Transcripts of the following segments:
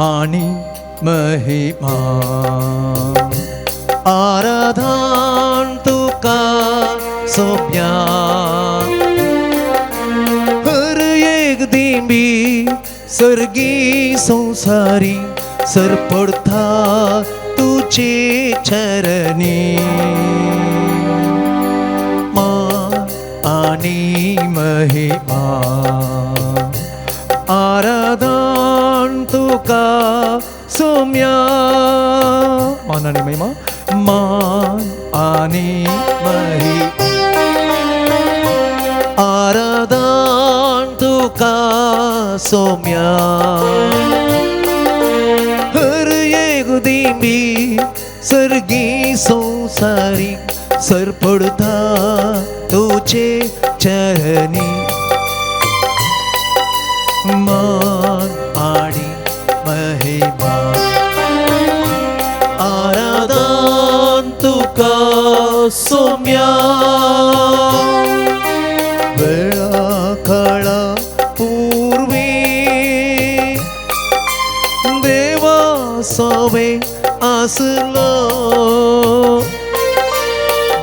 आणि महिमा आराधन तुका सोप्या हर एक दिंबी सर्गी संसारी सरपडता तुझे चरणी मान आणि महिमा आराधन तुका सोम्या मान आणि महिमा मान आणि महिमा आराधन तुका सोम्या हर एक दिंबी सर्गी संसारी सरपडता तुझे चरणी मान आणि महिमा आराधन तुका सोम्या वेळा काळा पूर्वी देवा सवे असलो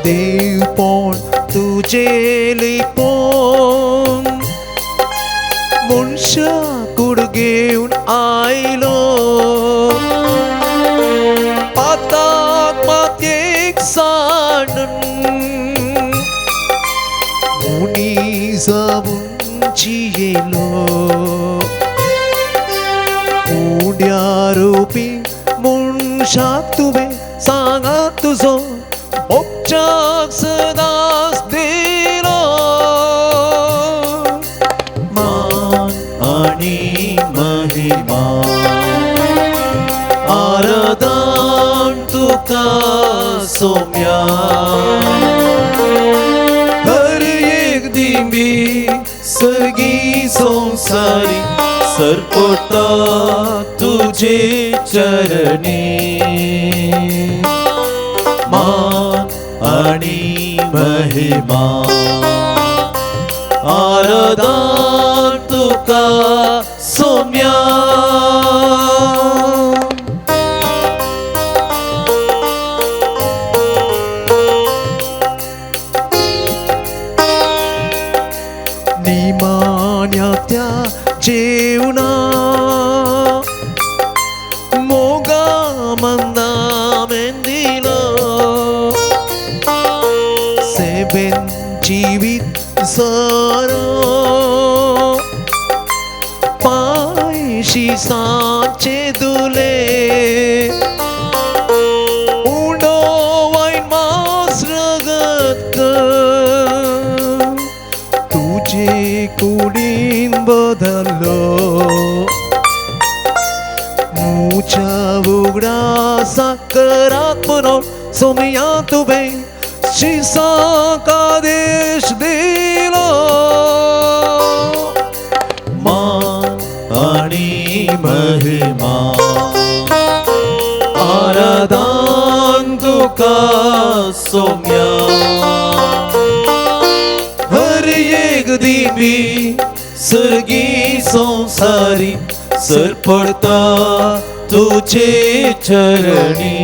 देव पण तुझे लिपोन मुनशा कुड घेऊन आयलो पाताक मात्येक सांडून मुनी जाऊन जियेलो उड्या रूपी मुनशाक तुवे सांगा तुझो उपचाक सदाच दिलो मान आणि महिमा आराधन तुका सोम्या हर एक दिंबी सर्गी संसारी सरपडता तुझे चरणी मान आणि महिमा आराधन तुका सोम्या निमाण्या त्या जेवणा मोगा मंदा मेंदिला सेबेन जीवित सारो पायशी सांचे दुले उडो वाईन मास रगत कर तुझे कुडीन बदललो मुच्या उघडा साकरात म्हणून सोमिया तुवे शिसाक आदेश दिलो मान आणि महिमा आराधन तुका सोम्या हर एक दिंबी सर्गी संसारी सरपडता तुझे चरणी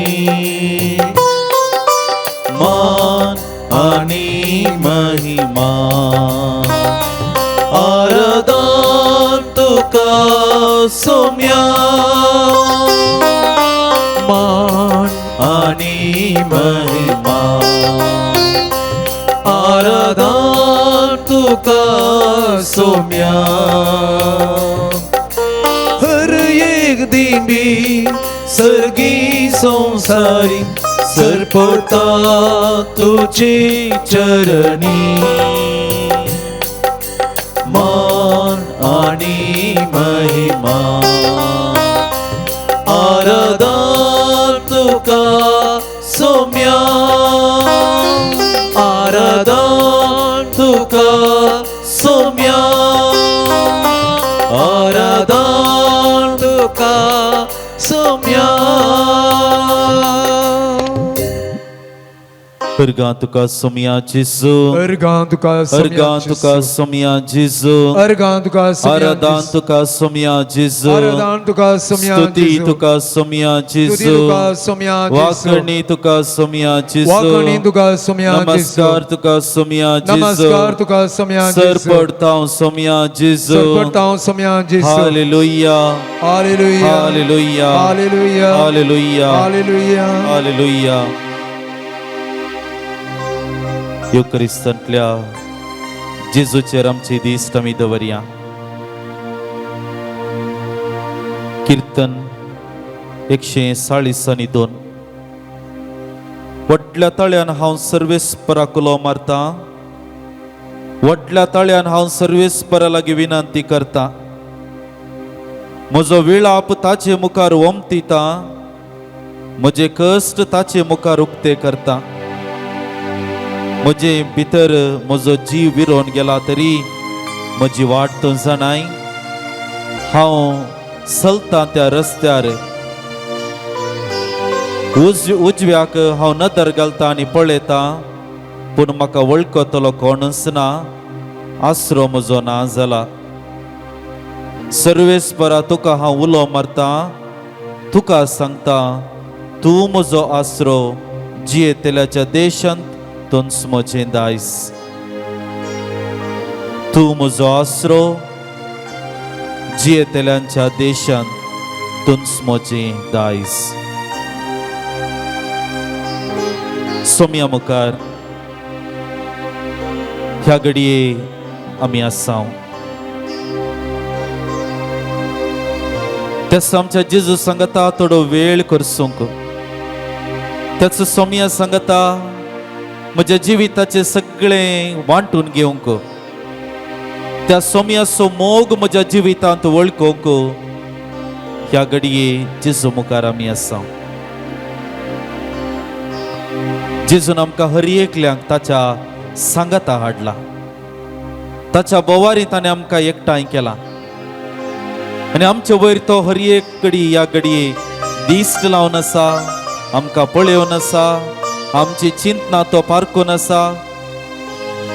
मान आणि महिमा आराधन तुका सोम्या मान आणि महिमा आराधन तुका सोम्या हर एक दिंबी सर्गी संसारी सरपडता तुझे चरणी मान आणि महिमा आराधन तुका सोम्या आराधन तुका सोम्या आराधन तुका सोम्या अर्गां तुका सोम्या जेजू अर्गां तुका अर्गां तुका सोम्या जेजू अर्गां तुका आराधन तुका सोम्या जेजू आराधन तुका सोम्या स्तुती तुका सोम्या जेजू तुका सोम्या वाकणी तुका सोम्या जेजू वाकणी तुका सोम्या नमस्कार तुका सोम्या जेजू नमस्कार तुका सोम्या सरपडता सोम्या जेजू सरपडता सोम्या जेजू hallelujah hallelujah hallelujah hallelujah hallelujah hallelujah hallelujah युक्रिस्तांतल्या जेजूचेर आमची दिश्ट आमी दवरया. कीर्तन 142 व्हडल्या ताळ्यान हांव सर्वेस्पराक उलो मारता, व्हडल्या ताळ्यान हांव सर्वेस्परा लागीं विनंती करता. म्हजो विळाप ताचे मुखार वमतीता, म्हजे कश्ट ताचे मुखार उक्ते करता. म्हजे भितर म्हजो जीव विरोन गेला तरी म्हजी वाट तूं जाणाय. हांव चलतां त्या रस्त्यार उजव्याक हांव नदर घालता आनी पळयता, पूण म्हाका वळखतलो कोणूच ना. आसरो म्हजो ना जाला. सर्वेस्परा तुका हांव उलो मारता, तुका सांगता, तूं म्हजो आसरो जियेतल्याच्या देशांत तुंच म्हजें दायज. तूं म्हजो आसरो जियेतल्यांच्या देशांत तुंच म्हजें दायज. सोम्या मुखार ह्या घडये आमी आसां. तेच आमच्या जेजू सांगता थोडो वेळ करसूंक. तेच सोम्या सांगता म्हज्या जिविताचे सगळें वांटून घेवंक. त्या सोम्याचो मोग म्हज्या जिवितांत वळखोवंक ह्या घडये जेजू मुखार आमी आसां. जेजून आमकां हर एकल्यांक ताच्या सांगाता हाडला. ताच्या बोवारी ताणें आमकां एकठांय केला आनी आमचे वयर तो हर एक घडी ह्या घडये दिश्ट लावन आसा, आमकां पळयोवन आसा, आमची चिंतना तो पारखून आसा.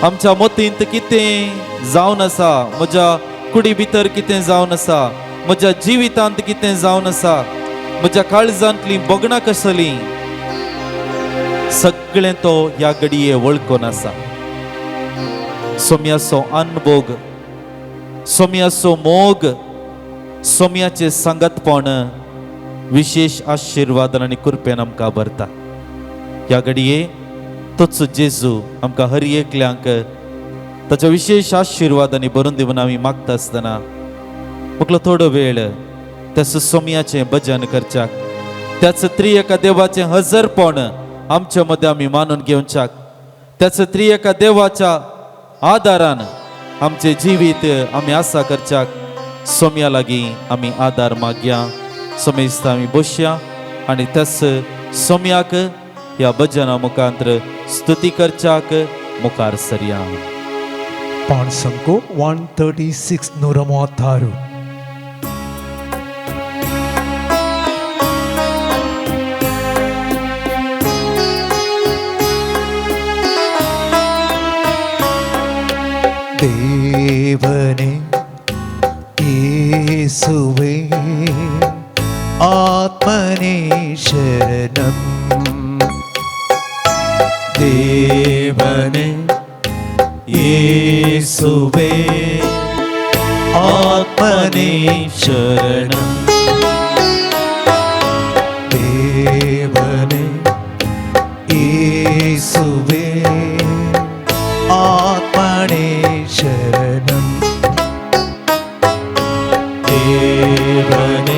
आमच्या मतींत कितें जावन आसा, म्हज्या कुडी भितर कितें जावन आसा, म्हज्या जिवितांत कितें जावन आसा, म्हज्या काळजांतली बोगणां कसलीं, सगळें तो ह्या घडये वळखून आसा. सोम्याचो अनभोग, सोम्याचो मोग, सोम्याचे सांगतपण विशेष आशिर्वादान आनी कृपेन आमकां भरता. ह्या घडये तोच जेजू आमकां हर एकल्यांक ताच्या विशेष आशिर्वादांनी भरून दिवन आमी मागता आसतना मुकलो थोडो वेळ त्याच सोम्याचें भजन करच्याक, त्याच त्रिएका देवाचें हजरपण आमच्या मदें आमी मानून घेवच्याक, त्याच त्रिएका देवाच्या आदारान आमचे जिवीत आमी आसा करच्याक सोम्या लागीं आमी आदार मागया. सोमेस्त आमी बसया आनी त्याच सोम्याक ह्या भजना मुखांतर स्तुती करच्याक मुखार सरया. पाण संको 136 136. देवने येसुवे आत्मने शरणम्. देवने येसुवे आत्मने शरणम्. देवने येसुवे आत्मने शरणम्. देवने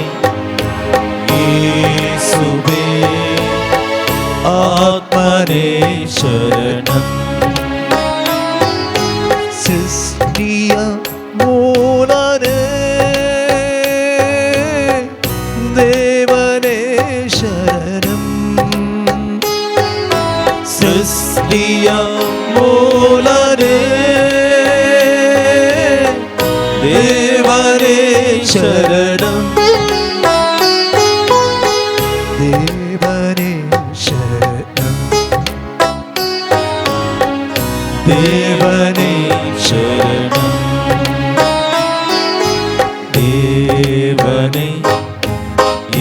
येसुवे आत्मने शरणम्. सृष्टिय मूलने देवने शरणम्. सृष्टिय मूलने देवने शरणम्. देवने शरणम्.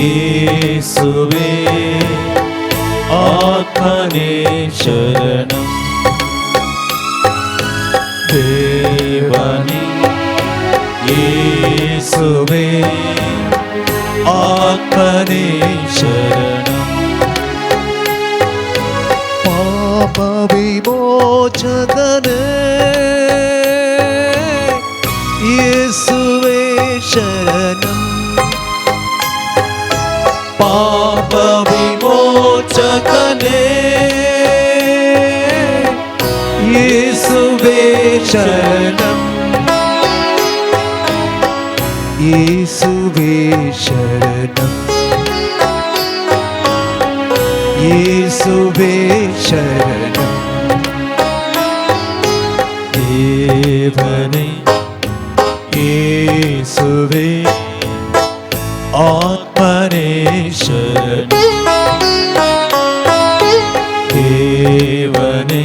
യേശുവേ ആത്മനേ ശരണം ദേവനേ യേശുവേ ആത്മനേ ശരണം പാപവിമോചകനേ യേശുവേ ശരണം പാപവിമോചകനേ യേശുവേ ശരണം യേശുവേ ശരണം യേശുവേ ശരണം ദേവനേ യേശുവേ ആത്മനേ ശരണം ദേവനേ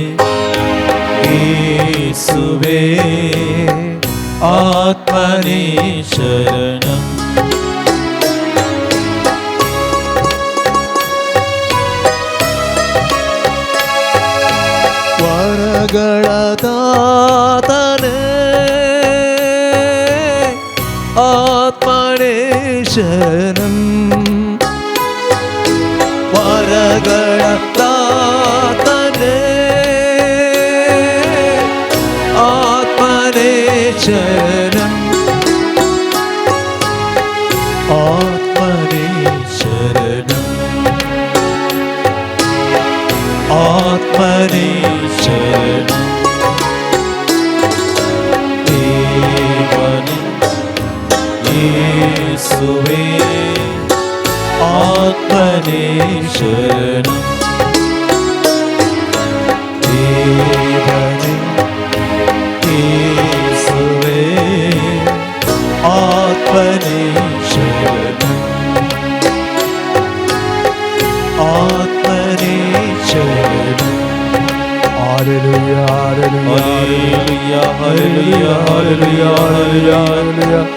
യേശുവേ ആത്മനേ ശരണം വരകളതാതനേ ആത്മനേ ശരണം വരകളതാതനേ ആത്മനേ ശരണം ആത്മനേ ശരണം ആത്മനേ ശരണം ദേവനേ യേശുവേ ആത്മനേ ശരണം ദേവനേ യേശുവേ ആത്മനേ ശരണം ആത്മനേ ശരണം hallelujah hallelujah hallelujah hallelujah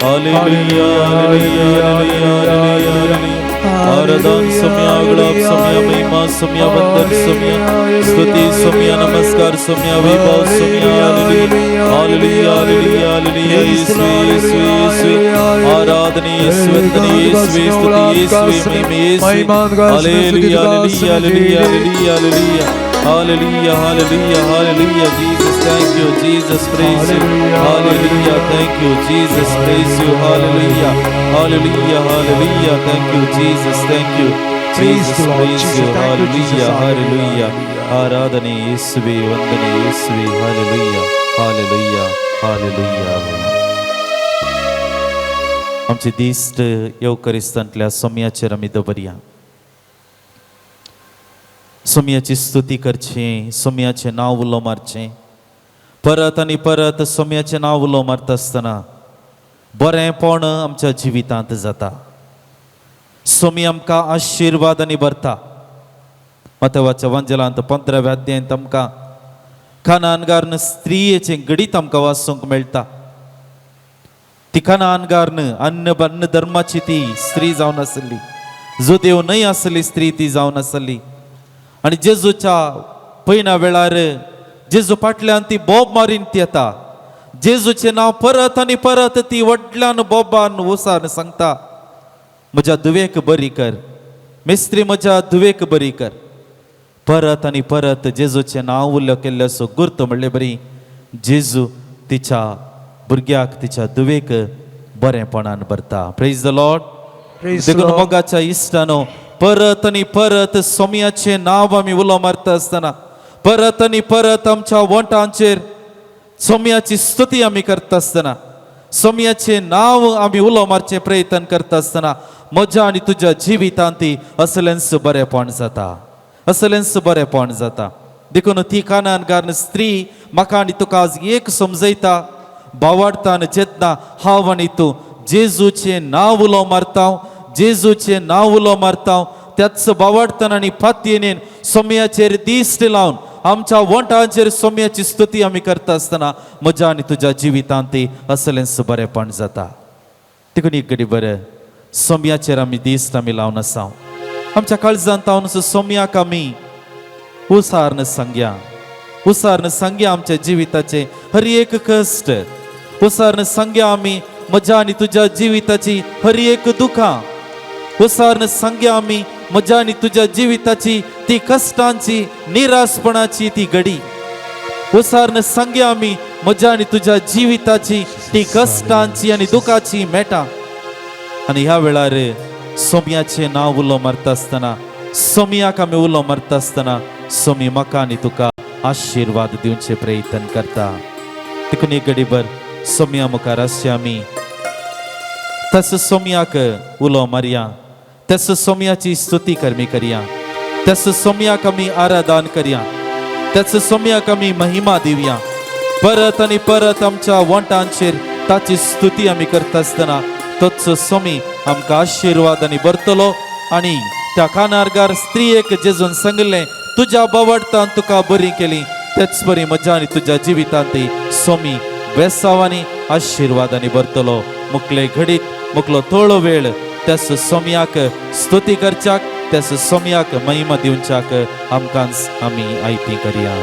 hallelujah hallelujah आराधन समय गुलाब समय महिमा समय वंदन समय स्तुति समय नमस्कार समय वैभव समय हालेलुया हालेलुया हालेलुया यीशु यीशु यीशु आराधना यीशु वंदना यीशु स्तुति यीशु महिमा यीशु hallelujah hallelujah hallelujah hallelujah hallelujah hallelujah Jesus thank you Jesus praise you hallelujah thank you Jesus praise you hallelujah hallelujah hallelujah thank you Jesus thank you Jesus praise you hallelujah hallelujah आराधने यीशुवे वंदने यीशुवे hallelujah hallelujah hallelujah आमचे दिस्ट येवकरिस्तांतल्या सोम्याचेर आमी दवरया सोम्याची स्तुती करची सोम्याचें नांव उलो मारचें परत आनी परत सोम्याचें नांव उलो मारता आसतना बरेंपण आमच्या जिवितांत जाता सोमी आमकां आशिर्वादांनी भरता मतावाच्या वंजलांत 15व्या अध्यायांत आमकां कानानगारन स्त्रियेचें गडीत आमकां वाचूंक मेळटा ती कानानगारन अन्न धर्माची ती स्त्री जावन आसली जो देव न्हय आसली स्त्री ती जावन आसली आणि जेजूच्या पैना वेळार जेजू फाटल्यान ती बोब मारीन ती येता जेजूचें नांव परत आनी परत ती व्हडल्यान बोबान उसान सांगता म्हज्या धुवेक बरी कर मेस्त्री म्हज्या धुवेक बरी कर परत आनी परत जेजूचें नांव उल्लो केल्लो असो गुर्त म्हणले बरी जेजू तिच्या भुरग्याक तिच्या धुवेक बरेपणान भरता प्रेज द लॉर्ड देखून मोगाच्या इश्टानो परत आनी परत सोम्याचें नांव आमी उलो मारता आसतना परत आनी परत आमच्या वोंटांचेर सोम्याची स्तुती आमी करता आसतना सोम्याचें नांव आमी उलो मारचें प्रयत्न करता आसतना म्हज्या आनी तुज्या जिवितांत असलेंच बरेपण जाता असलेंच बरेपण जाता देखून ती कानानगार स्त्री म्हाका आनी तुका आज एक समजयता भावार्थान जेन्ना हांव आनी तूं जेजूचें नांव उलो मारता जेजूचें नांव उलो मारता त्याच भावार्थान आनी फातयेन सोम्याचेर दिश्ट लावन आमच्या वोंटांचेर सोम्याची स्तुती आमी करता आसतना म्हज्या आनी तुज्या जिवितांत असलेंच बरेपण जाता देखून एक घडी बरें सोम्याचेर आमी दिस्त आमी लावन आसा. आमच्या काळजांत हांव सोम्याक आमी उसारन सांगया आमच्या जिविताचे हर एक कश्ट. उसारन सांगया आमी म्हज्या आनी तुज्या जिविताची हर एक दुखां. उसारन सांगया आमी म्हज्या आनी तुज्या जिविताची ती कश्टांची निराशपणाची ती घडी. उसारन सांगया आमी म्हज्या आनी तुज्या जिविताची ती कश्टांची आनी दुखाची मेटा. आनी ह्या वेळार सोम्याचे नांव उलो मारता आसतना, सोम्याक आमी उलो मारता आसतना सोमी म्हाका आनी तुका आशिर्वाद दिवचे प्रयत्न करता. देखून एक घडीभर सोम्या मुखार आसचे आमी. तस सोम्याक उलो मारया, तस सोम्याची स्तुती कर्मी करया, तस सोम्याक आमी आराधन करया, तस सोम्याक आमी महिमा दिवया. परत आनी परत आमच्या वंटांचेर ताची स्तुती आमी करता आसतना तोच सोमी आमकां आशिर्वाद आनी बरतलो. आनी त्या कानारगार स्त्रियेक जेजून सांगलें, तुज्या बावडटान तुका बरी केली, तेच बरी म्हज्या आनी तुज्या जिवितांत सोमी वेसावांनी आशिर्वादांनी बरतलो. मुकले घडीत मुकलो थोडो वेळ त्यास सोम्याक स्तुती करच्याक, त्यास सोम्याक महिमा दिवच्याक आमकां आमी आयती करया.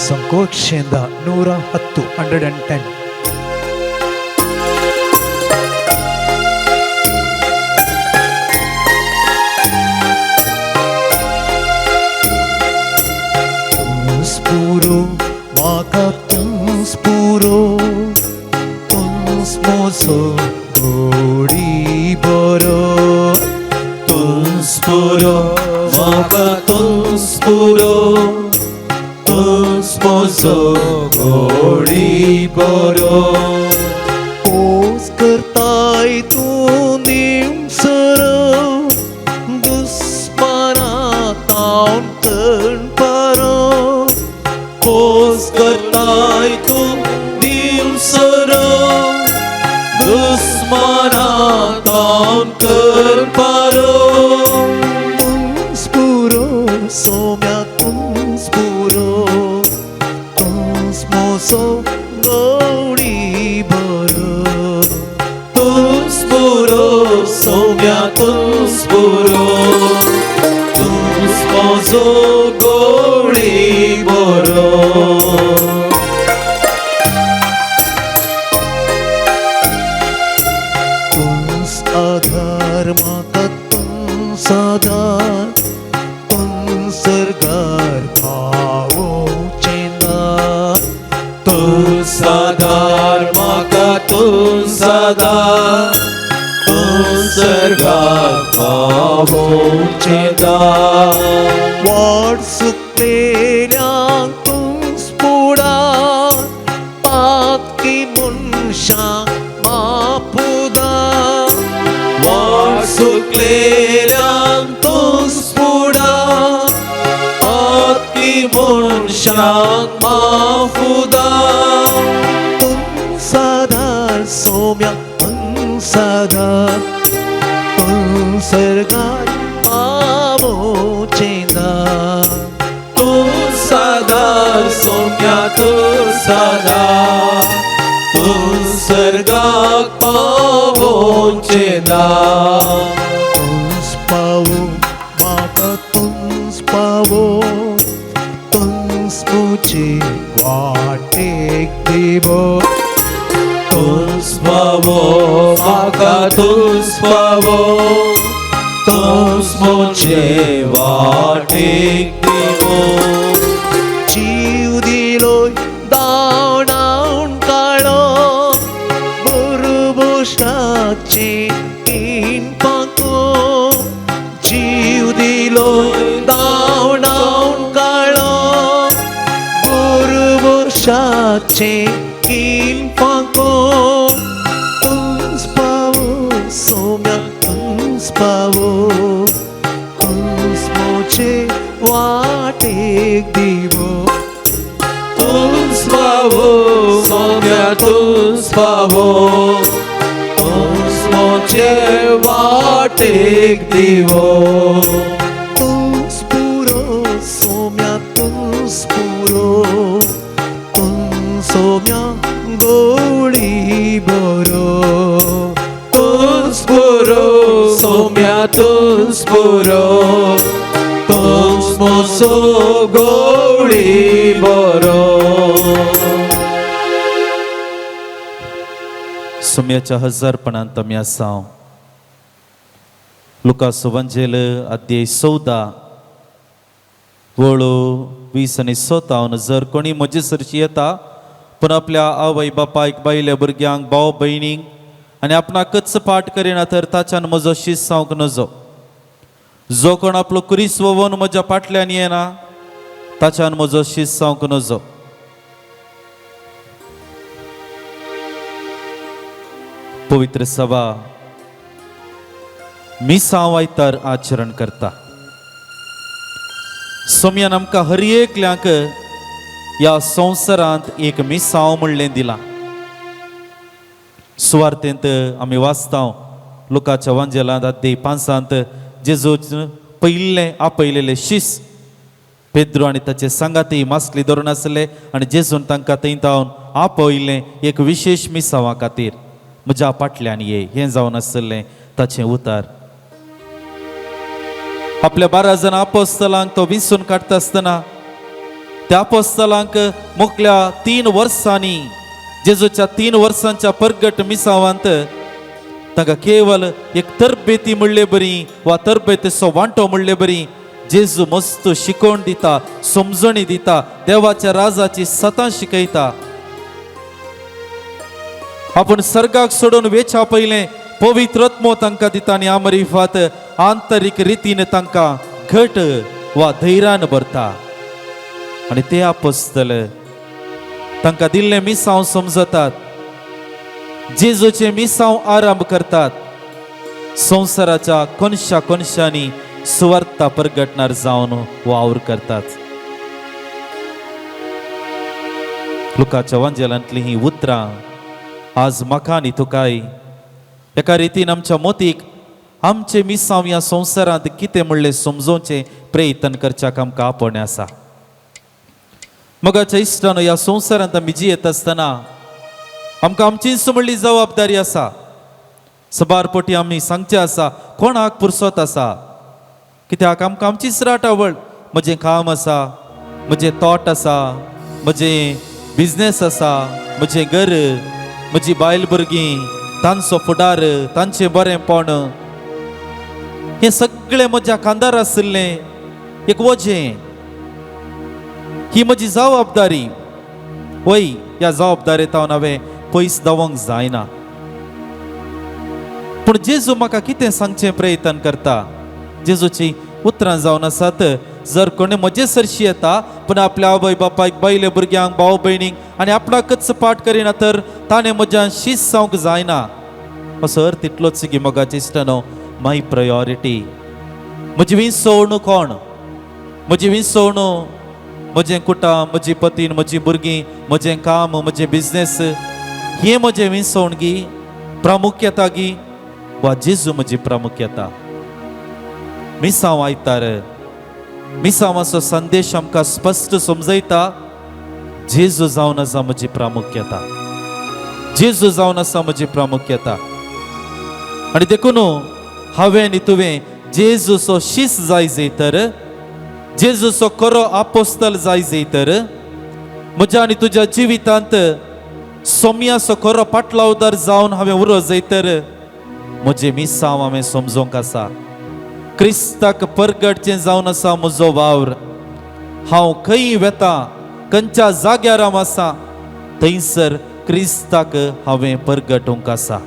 संकोट शेंदा 110. Spuro, maka tum spuro, tum smoso, godi boro. tum spuro, maka tum spuro, tum smoso, godi boro. Os kertai tu nim sero, dusmana taun ten paro. Os करताय तू दिवसर दुस्मनातान कर पारो. Spuro, somia tum spuro, tum smoso, godi boro. Tum spuro, somia tum spuro, tum smoso godi boro. Adhar maka tum sadar, tum sargar bhavo chenda. tum sadar maka tum sadar, tum sargar bhavo chenda. Vad suklelang tum spuda, paaki munsha mapuda. Suklelang tus puda, atki munshang mafuda. Tum sadar somya tum sadar, tum sargar bhavo chenda. Tum sadar somya tum sadar, tum sargak pavon cheda. Tum spavo maka tum spavo, tum smuche vatek devo. Tum spavo maka tum spavo, tum smoche vatik devo. Jiv diloy down kalo, burubushtache in pako. Jiv diloy down kalo, burubushtache in pako. Tum spavo somya tum spavo, tum smoche vatek devo. Tum spavo, somia tum spavo, tum smoche vatik divo. Tum spuro, somya tum spuro, tum somya godi boro. Tum spuro, सोम्यातून स्फुरो तोच moso गोळी बरो. सोम्याच्या हजारपणांत आमी आसा. Lucas वंजेल अध्याय 14 वळू 20 आनी 27. जर कोणी म्हजे सरशी येता पण आपल्या आवय बापायक बायल्या भुरग्यांक भाव भयणींक आनी आपणाकच पाठ करिना तर ताच्यान म्हजो शीस जावंक नजो. जो कोण आपलो कुरीस वोवून म्हज्या फाटल्यान येना ताच्यान म्हजो शीस जावंक नजो. पवित्र सभा मिसांव आयतार आचरण करता. सोम्यान आमकां हर एकल्यांक ह्या संवसारांत एक मिसांव म्हणलें दिलां. सुवार्तेंत आमी वाचता लुकाच्या वांजेलांत अध्याय 5 जेजूच पयलें आपयलेले शीस पेद्रू आनी ताचे सांगाती मास्कली धरून आसले आनी जेजून तांकां थंयतावन आपयलें एक विशेश मिसांवा खातीर. म्हज्या फाटल्यान ये हें जावन आसलें ताचें उतार. आपल्या 12 जाण आपोस्तलांक तो विंचून काडटा आसतना त्या आपोस्तलांक मुखल्या 3 वर्सांनी जेजूच्या 3 वर्सांच्या परगट मिसावांत ताका केवल एक तरबेती म्हणले बरी वा तरबेतीचो वांटो म्हणले बरी जेजू मस्त शिकोवन दिता, समजणी दिता, देवाच्या राजाची सतां शिकयता. आपण सर्गाक सोडून वेचा पयलें पवित्र आत्मो तांकां दिता आनी आमरिफात आंतरीक रितीन तांकां घट वा धैर्यान भरता. आनी ते आपोस्तल तांकां दिल्लें मिसांव समजतात. जेजूचे मिसांव आरंभ करतात. संवसाराच्या कोनशा कोनशांनी सुवार्ता परगटणार जावन वावर करतात. लुकाच्या वांजेलांतलीं ही उतरां आज म्हाका आनी तुकाय एका रितीन आमच्या मोतीक आमचे मिसांव ह्या संवसारांत कितें म्हणलें समजोवचें प्रयत्न करच्याक आमकां आपणे आसा. मोगाच्या इश्टानो ह्या संवसारांत आमी जियेत आसतना आमकां आमचीच म्हणली जबाबदारी आसा. सबारपोटी आमी सांगचें आसा कोणाक पुरसोत आसा. कित्याक आमकां आमचीच राटावळ. म्हजें काम आसा, म्हजें तोट आसा, म्हजें बिजनेस आसा, म्हजें घर, म्हजी बायल भुरगीं, तांचो फुडार, तांचें बरेंपण हें सगळें म्हज्या खांदार आशिल्लें एक वजें. ही म्हजी जबाबदारी. वय ह्या जबाबदारेंत हांवें पयस देवंक जायना. पूण जेजू म्हाका कितें सांगचें प्रयत्न करता. जेजूची उतरां जावन आसात. जर कोणी म्हजे सरशी येता पण आपल्या आवय बापायक बायले भुरग्यांक भाव भयणींक आनी आपणाकच पाठ करिना तर ताणें म्हज्यान शीस जावंक जायना. असो अर्थ इतलोच की मोगाचे इश्टानो माय प्रायोरिटी. म्हजी विंसवणूक कोण? म्हजी विंसवणूक म्हजें कुटुंब, म्हजी पतीन, म्हजी भुरगीं, म्हजें काम, म्हजें बिजनेस हें म्हजें विंसवणगी प्रामुख्यता गी वा जेजू म्हजी प्रामुख्यता. मिसांव आयतार मिसांवाचो संदेश आमकां स्पश्ट समजयता. जेजू जावन आसा म्हजी प्रामुख्यता. जेजू जावन आसा म्हजी प्रामुख्यता. आनी देखून हांवें आनी तुवें जेजूचो शीस जाय जैतर, जेजूचो खरो आपोस्तल जाय जैतर म्हज्या आनी तुज्या जिवितांत सोम्याचो खरो पाटलावदार जावन हांवें उरो जैतर म्हजें मिसांव हांवें समजोवंक आसा. क्रिस्ताक परगटचें जावन आसा म्हजो वावर. हांव खंय वेता, खंयच्या जाग्यार हांव आसा थंयसर क्रिस्ताक हांवें परगटूंक आसा.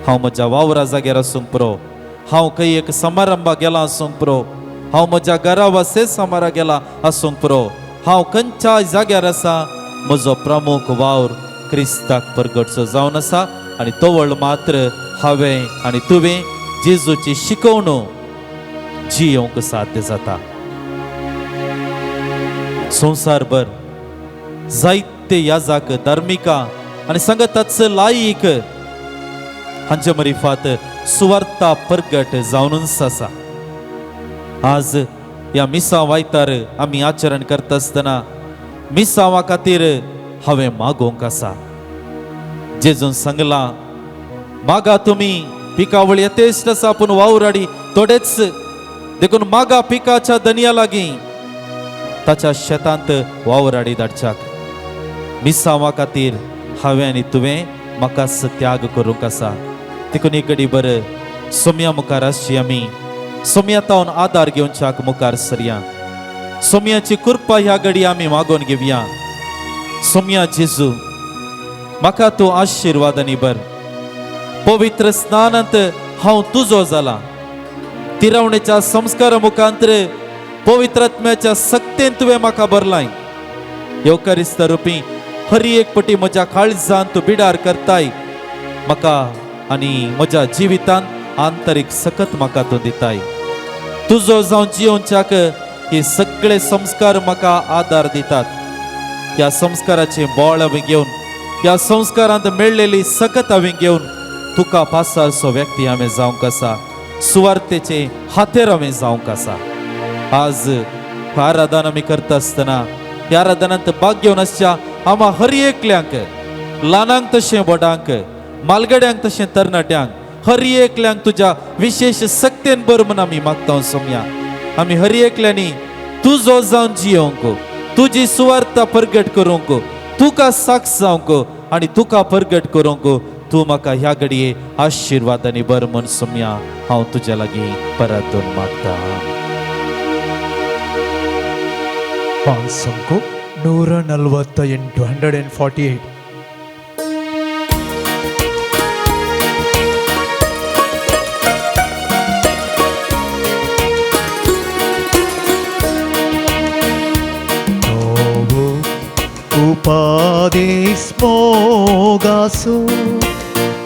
हांव म्हज्या वावरा जाग्यार आसूंक पुरो, हांव खंय एक समारंभाक गेलां आसूंक पुरो, हांव म्हज्या घरा वा समारा गेला आसूंक पुरो, हांव खंयच्याय जाग्यार आसा म्हजो प्रमुख वावर क्रिस्ताक परगटचो जावन आसा. आनी तो वळ मात्र हांवें आनी तुवें जेजूची शिकवणूक जियोंक साध्य जाता. संवसारभर जायते याजक, धार्मिका आनी संगताच लायक हांचे मरिफात सुवार्ता परगट जावनूच आसा. आज ह्या मिसांव आयतार आमी आचरण करता आसतना मिसांवा खातीर हांवें मागोवंक आसा. जेजून सांगलां मागा तुमी पिकावळ यथेष्ट आसा आपूण वावराडी थोडेच देखून मागा पिकाच्या दनया लागीं ताच्या शेतांत वावराडी धाडच्याक मिसांवा खातीर हांवें आनी तुवें म्हाका त्याग करूंक आसा देखून एक घडी बरं सोम्या मुखार आसची आमी सोम्या तावन आदार घेवच्याक मुखार सरया सोम्याची कृपा ह्या घडी आमी मागोवन घेवया सोम्या जेजू म्हाका तूं आशिर्वादांनी बर पवित्र स्नानांत हांव तुजो जाला तिरवणेच्या संस्कारा मुखांतर पवित्र आत्म्याच्या सक्तेन तुवें म्हाका भरलाय येवकारिस्त रुपी हर एक पटी म्हज्या काळजान तूं बिडार करताय म्हाका आनी म्हज्या जिवितांत आंतरीक सकत म्हाका तूं दिताय तुजो जावन जियोवच्याक हे सगळे संस्कार म्हाका आदार दितात ह्या संस्काराचे बोळ हांवें घेवन ह्या संस्कारांत मेळलेली सकत हांवें घेवन तुका पासारचो व्यक्ती हांवें जावंक आसा सुवार्तेचे हातेर हांवें जावंक आसा आज आराधन आमी करता आसतना ह्या आराधनांत भाग घेवन आसच्या आम्हा हर एकल्यांक ल्हानांक तशें बोडांक मालगड्यांक तशें तरणाट्यांक हर एकल्यांक तुज्या विशेष सक्तेन बर म्हूण आमी मागता सोम्या आमी हर एकल्यांनी तुजो जावन जियोंक तुजी सुवार्ता परगट करूंक तुका साक्ष जावंक आनी तुका परगट करूंक तूं म्हाका ह्या घडये आशिर्वादांनी बर म्हूण सोम्या हांव तुज्या लागीं परतून मागता ಪಾಂಸಂಕು 148 उपादेश मोगासो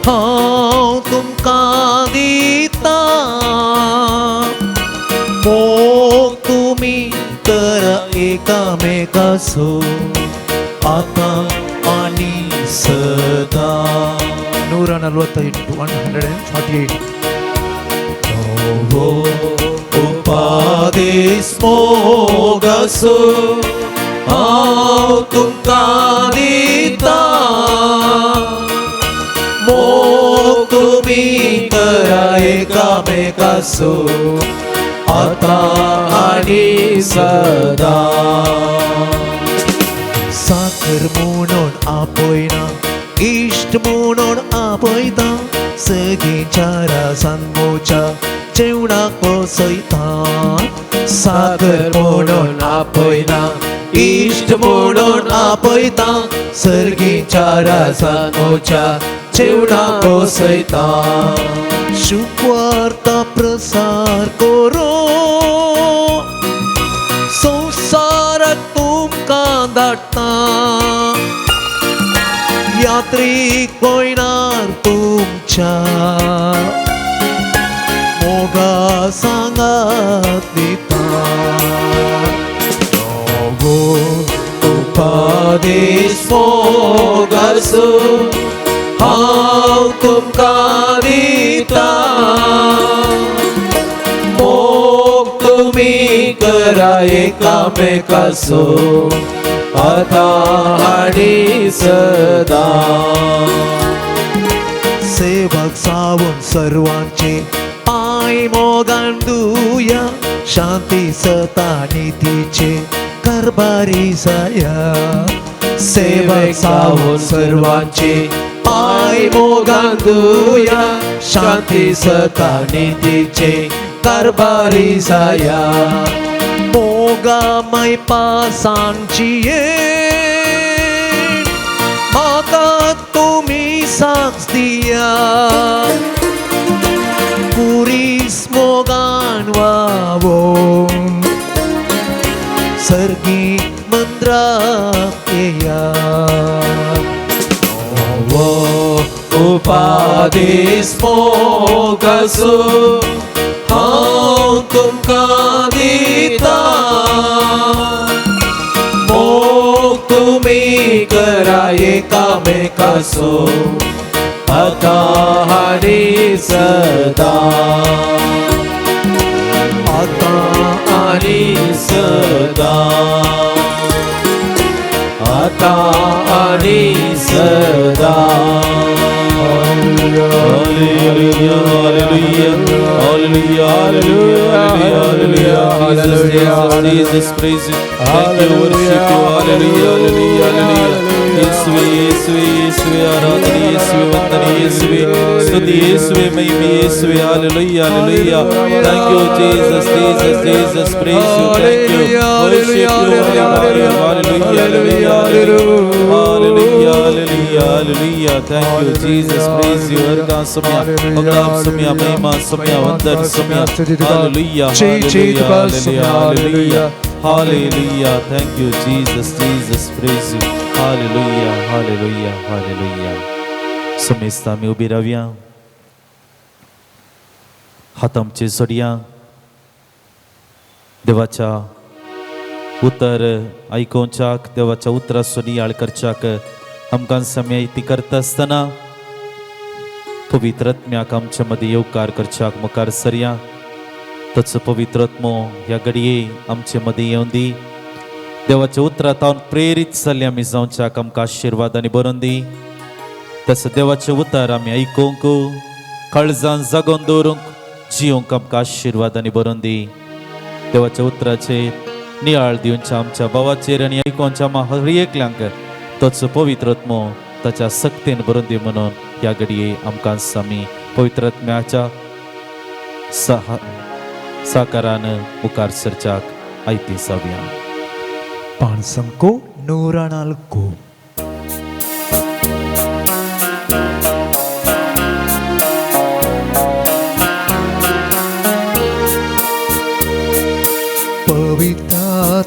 हांव तुमका दिता मोग तुमी कर एकामेकासो आता आनी सदा 148 उपादेश मोगासो हांव तुमका दिता मोग तुमी करा एकामेकासो आता आनी सदा साकर म्हणून आपयना इश्ट म्हणून आपयता सगळींच्या रासांगोच्या जेवणाक बसयता साकर म्हणून आपयना इश्ट म्हणून आपयता सर्गीच्या रासांगोच्या जेवणाक बसयता शुभवार्ता प्रसार करो संसारात तुमकां धाडटा यात्रीक गोंयणार तुमच्या मोगा सांगात दिता उपादेश मोगासो हांव तुमका दिता मोग तुमी करा एकामेकासो आता आनी सदा सेवक सावन सर्वांचे पांय मोगान दुया शांती सता नितीचे कारभारी जाया सेवक सावन सर्वांचे पाय मोगान दुया शांती सता नितीचे कारभारी जाया मोगा माय पासांची म्हाका तुमी साक्ष दिया कुरीस मोगान वावो सर्गी मंद्राक येया उपादेश मोगासो हांव तुमका दिता मोग तुमी करा एकामेकासो आता आनी सदा आता आनी सदा आता आनी सदा hallelujah, hallelujah, hallelujah, hallelujah, Jesus, praise you, thank you, worship you, hallelujah, hallelujah, hallelujah. ಯೇಸುವೆ ಯೇಸುವೆ ಯೇಸುವೆ ಆರಾಧನೆ ಯೇಸುವೆ ವಂದನೆ ಯೇಸುವೆ ಸ್ತುತಿ ಯೇಸುವೆ ಮಹಿಮೆ ಯೇಸುವೆ hallelujah hallelujah thank you Jesus Jesus Jesus praise you thank you worship you hallelujah hallelujah hallelujah hallelujah hallelujah thank you Jesus praise you अर्गा सुमिया अगलाब सुमिया महिमा सुमिया वंदन सुमिया hallelujah hallelujah hallelujah hallelujah thank you Jesus Jesus praise you hallelujah hallelujah hallelujah समेस्ता में उभी राहूया हात आमचे जोडया देवाच्या उतर आयकोवच्याक देवाच्या उतरा सुनियाळ करच्याक आमकां समय ती करता आसतना पवित्र आत्म्याक आमच्या मदीं येवकार करच्याक मुखार सरया ताचो पवित्र आत्मो ह्या घडये आमचे मदीं येवन दी देवाच्या उतरांत हांव प्रेरीत जाल्ले आमी जावच्याक आमकां आशिर्वादांनी भरून दी तसं देवाचे उतार आमी आयकूंक काळजान जागोवन दवरूंक जियोंक आमकां आशिर्वादांनी भरून दी देवाच्या उतराचे नियाळ दिवच्या आमच्या भावाचेर आनी आयकोवच्या हर एकल्यांक तोचो पवित्र आत्मो ताच्या सक्तीन भरून दी म्हणून ह्या घडये आमकां आमी पवित्र आत्म्याच्या साकारान मुखार सरच्याक आयती जावया पान संको 104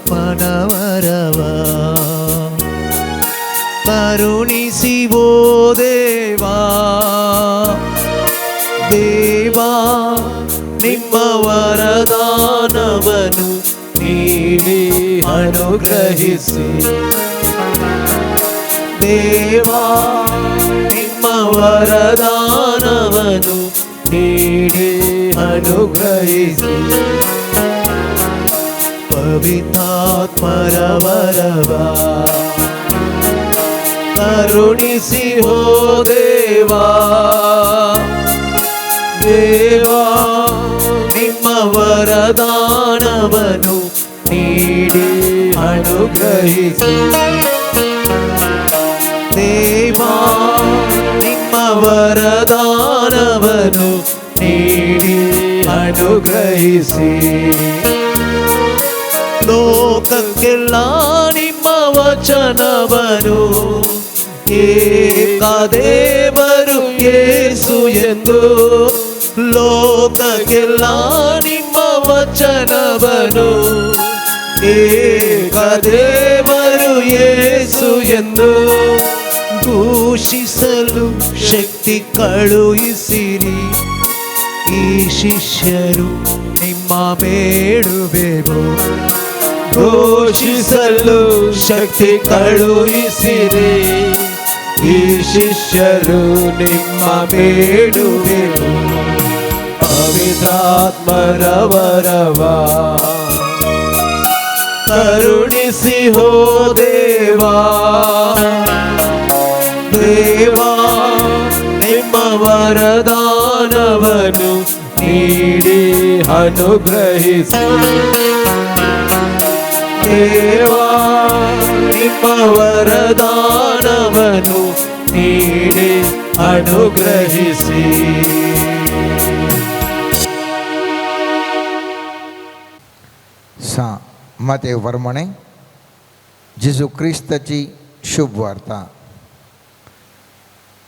ಪವಿತ್ರಾತ್ಮನವರವ ಕರುಣಿಸಿ ಓ ದೇವಾ ದೇವಾ ನಿಮ್ಮ ವರದಾನವನ್ನು ನೀಡಿ ಅನುಗ್ರಹಿಸಿ ದೇವಾ ನಿಮ್ಮ ವರದಾನವನ್ನು ನೀಡಿ ಅನುಗ್ರಹಿಸಿ ಪವಿತ್ರಾತ್ಮರವರವ ಕರುಣಿಸಿ ಹೋ ದೇವಾ ದೇವಾ ನಿಮ್ಮ ವರದಾನವನ್ನು ನೀಡಿ ಅನುಗ್ರಹಿಸಿ ದೇವಾ ನಿಮ್ಮ ವರದಾನವನ್ನು ನೀಡಿ ಅನುಗ್ರಹಿಸಿ ಲೋಕಕ್ಕೆಲ್ಲ ನಿಮ್ಮ ವಚನವನು ಏಕದೇವರು ಯೇಸು ಎಂದು ಲೋಕಕ್ಕೆಲ್ಲ ನಿಮ್ಮ ವಚನವನು ಏಕದೇವರು ಯೇಸು ಎಂದು ಘೋಷಿಸಲು ಶಕ್ತಿ ಕಳುಹಿಸಿರಿ ಈ ಶಿಷ್ಯರು ನಿಮ್ಮ ಬೇಡುವೆವು ಘೋಷಿಸಲು ಶಕ್ತಿ ಕಳುಹಿಸಿರಿ ಈ ಶಿಷ್ಯರು ನಿಮ್ಮ ಬೇಡುವೆವು ಪವಿತ್ರಾತ್ಮರವರವ ಕರುಣಿಸಿ ಹೋ ದೇವಾ ದೇವಾ ನಿಮ್ಮ ವರದಾನವನ್ನು ನೀಡಿ ಅನುಗ್ರಹಿಸಿ ದೇವಾ ನಿಮ್ಮ ವರದಾನವನ್ನು ನೀಡಿ ಅನುಗ್ರಹಿಸಿ मते वर्मणे जेजू क्रिस्ताची शुभ वार्ता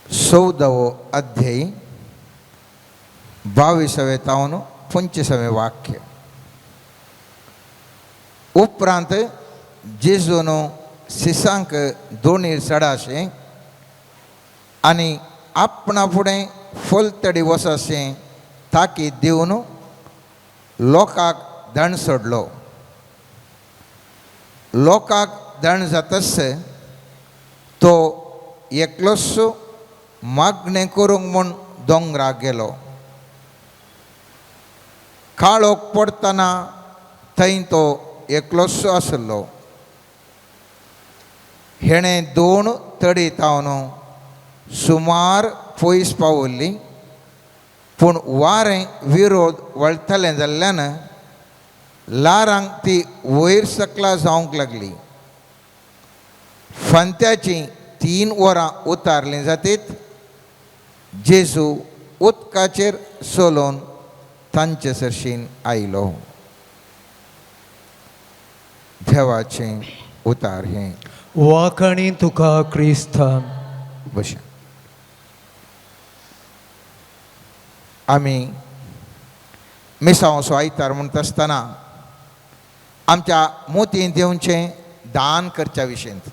14व अध्याय 22वे तावन 25वे वाक्य उपरांत जेजून शिसांक दोणीर चडाशे आनी आपणा फुडें फलतडी वसाशें ताकीद दिवन लोकांक दंड सोडलो लोकांक दंड जातस तो एकलोच मागणें करूंक म्हूण दोंगराक गेलो काळोख पडतना थंय तो एकलोच आसलो हेणें 2 तडी तावन सुमार पयस पावल्ली पूण वारें विरोध वळतलें जाल्ल्यान लारांक ती वयर सकला जावंक लागली. फांत्याची 3 वरां उतारलीं जातीत जेजू उदकाचेर सोलोवन तांचे सरशीन आयलो. देवाचें उतार हें. वाखाणी तुका क्रिस्तान. बशा आमी मिसांवचो आयतार म्हणटा आसतना आमच्या मोतीन देवचें दान करच्या विशयेंत.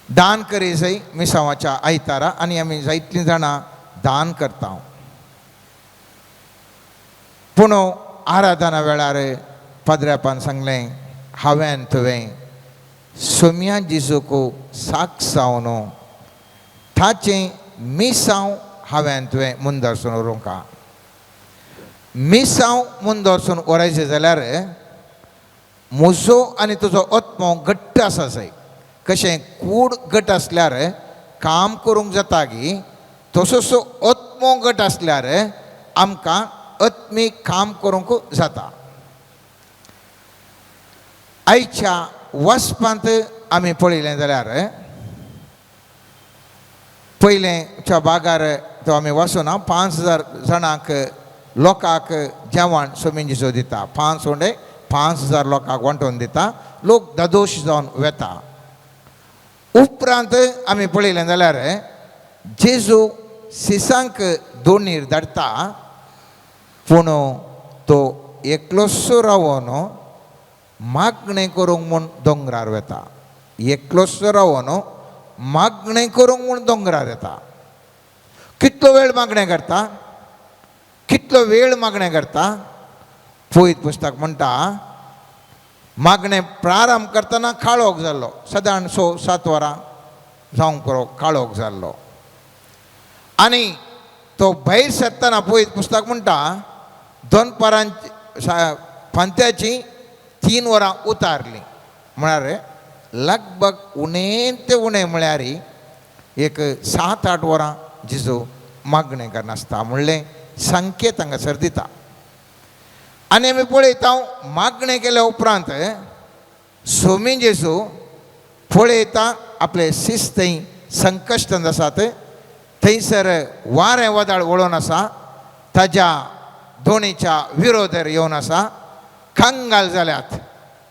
दान करी जाय मिसांवाच्या आयतारा आनी आमी जायतलीं जाणां दान करता. पूण आराधना वेळार पाद्र्यापान सांगलें हांवें तुवें सोम्या जेजूक साक सावन ताचें मिसांव हांवें तुवें मुंदरसून उरोवंका. मिसांव मुंदरसून उरयचें जाल्यार म्हजो आनी तुजो आत्मो घट्ट आसा जाय. कशें कूड घट आसल्यार काम करूंक जाता गी, तसोच आत्मो घट आसल्यार आमकां आत्मीक काम करूंक जाता. आयच्या वचपांत आमी पळयलें जाल्यार पयलेच्या भागार तो आमी वचूना 5,000 जाणांक लोकांक जेवण सोमीन जेजू दिता. 5,000 लोकांक वांटून दिता. लोक ददोश जावन वेता. उपरांत आमी पळयलें जाल्यार जेजू सिसांक दोणीर धाडटा, पूण तो एकलोसो रावोन मागणें करूंक म्हूण दोंगरार वेता. एकलोसो रावोन मागणें करूंक म्हूण दोंगरार येता. कितलो वेळ मागणें करता, कितलो वेळ मागणें करता. पळयत पुस्तक म्हणटा मागणें प्रारंभ करतना काळोख जाल्लो. सादारण 6-7 वरां जावंक पुरो काळोख जाल्लो. आनी तो भायर सरतना पळयत पुस्तक म्हणटा दनपारांची फांत्याची 3 वरां उतारलीं. म्हळ्यार लगभग उणें ते उणें म्हळ्यार एक 7-8 वरां जेजू मागणें करनासता म्हणलें संकेत हांगासर दिता. आनी आमी पळयता मागणें केल्या उपरांत सोमी जेजू पळयता आपले शिस्त थंय संकश्टांत आसात. थंयसर वारें वदाळ वळोवन आसा, ताज्या दोणीच्या विरोधार येवन आसा. कंगाल जाल्यात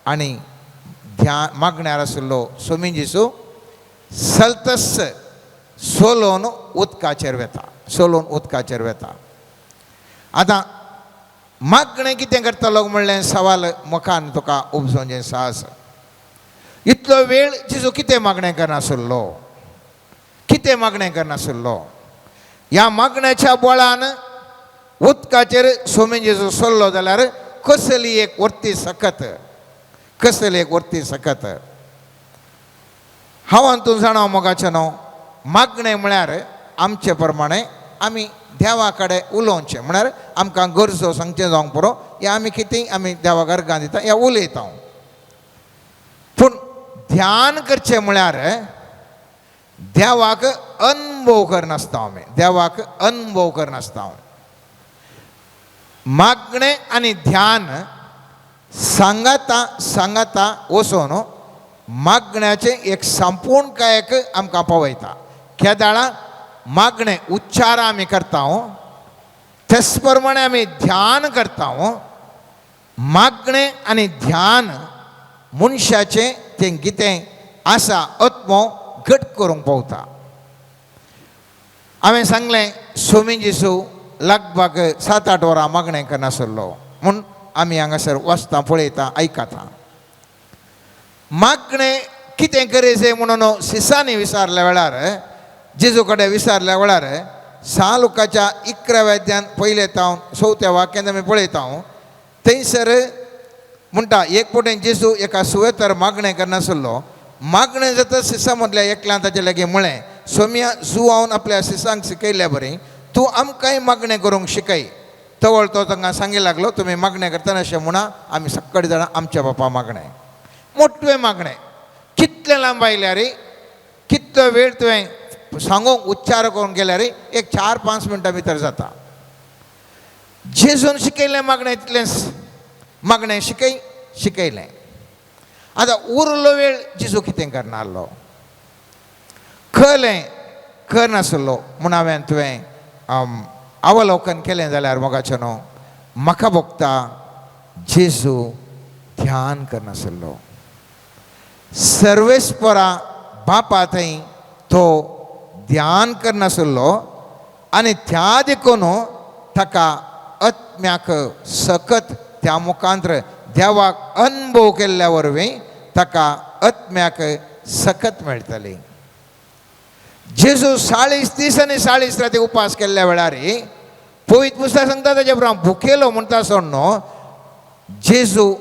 आनी मागण्यार आशिल्लो सोमी जेजू सलतस सोलोवन उदकाचेर वेता. आतां मागणें कितें करतलो म्हणलें सवाल मुखार तुका उपजोवचें साहस. इतलो वेळ जेजू कितें मागणें करनाशिल्लो, कितें मागणें करनाशिल्लो. ह्या मागण्याच्या बळान उदकाचेर सोमी जेजू सोल्लो जाल्यार कसली एक वर्ती सकत. हांव तूं जाणा मोगाचें न्हू, मागणें म्हळ्यार आमचे प्रमाणें आमी देवा कडेन उलोवचें. म्हळ्यार आमकां गरजो सांगचें जावंक पुरो या आमी कितें आमी देवा घरां दिता या उलयता. पूण ध्यान करचें म्हळ्यार देवाक अनुभव करनासता आमी. देवाक अनुभव करनासता. मागणें आनी ध्यान सांगाता वचोन मागण्याचें एक संपूर्णकायेक आमकां पावयता. केदाळा मागणें उच्चार आमी करता, तेच प्रमाणे आमी ध्यान करता. मागणें आनी ध्यान मनशाचें तें कितें आसा आत्मो घट करूंक पावता. हांवें सांगलें सोमी जेजू लगभग 7-8 वरां मागणें करनाशिल्लो म्हूण आमी हांगासर वचता पळयता आयकता. मागणें कितें गरजे म्हणून सिसांनी विचारल्या वेळार जेजू कडेन विचारल्या वेळार 6 लुकाच्या 11व्या अध्यायान पयले तावन 4थ्या वाक्यांत आमी पळयता. थंयसर म्हणटा एक पटेन जेजू एका सुवेतर मागणें करनाशिल्लो. मागणें जाता सिसा मदल्या एकल्यान ताचे लागीं म्हळें, सोम्या जुवावन आपल्या सिसांक शिकयल्या बरी, तूं आमकांय मागणें करूंक शिकय. तवळ तो तांकां सांगूंक लागलो, तुमी मागणें करतना अशें म्हणा आमी सगळे जाणां आमच्या बापा मागणें. मोठवें मागणें कितलें लांब आयल्या रे, कितलो वेळ तुवें सांगूंक उच्चार करून गेल्यार एक 4-5 मिनटां भितर जाता. जेजून शिकयलें मागणें तितलेंच मागणें शिकयलें. आतां उरलो वेळ जेजू कितें करनासलो, कळलें करनासलो म्हूण हांवें तुवें अवलोकन केलें जाल्यार मोगाचें न्हू, म्हाका भोगता जेजू ध्यान करनासलो. सर्वेस्परा बापा थंय तो ध्यान करनासलो आनी त्या देखून ताका आत्म्याक सकत त्या मुखांतर देवाक अनुभव केल्ल्या वरवीं ताका आत्म्याक सकत मेळटली. जेजू 40 दीस आनी 40 राती उपास केल्ल्या वेळार पवित्र पुस्तक सांगता ताचे प्रमाण भुकेलो म्हणटा सोड न्हू, जेजू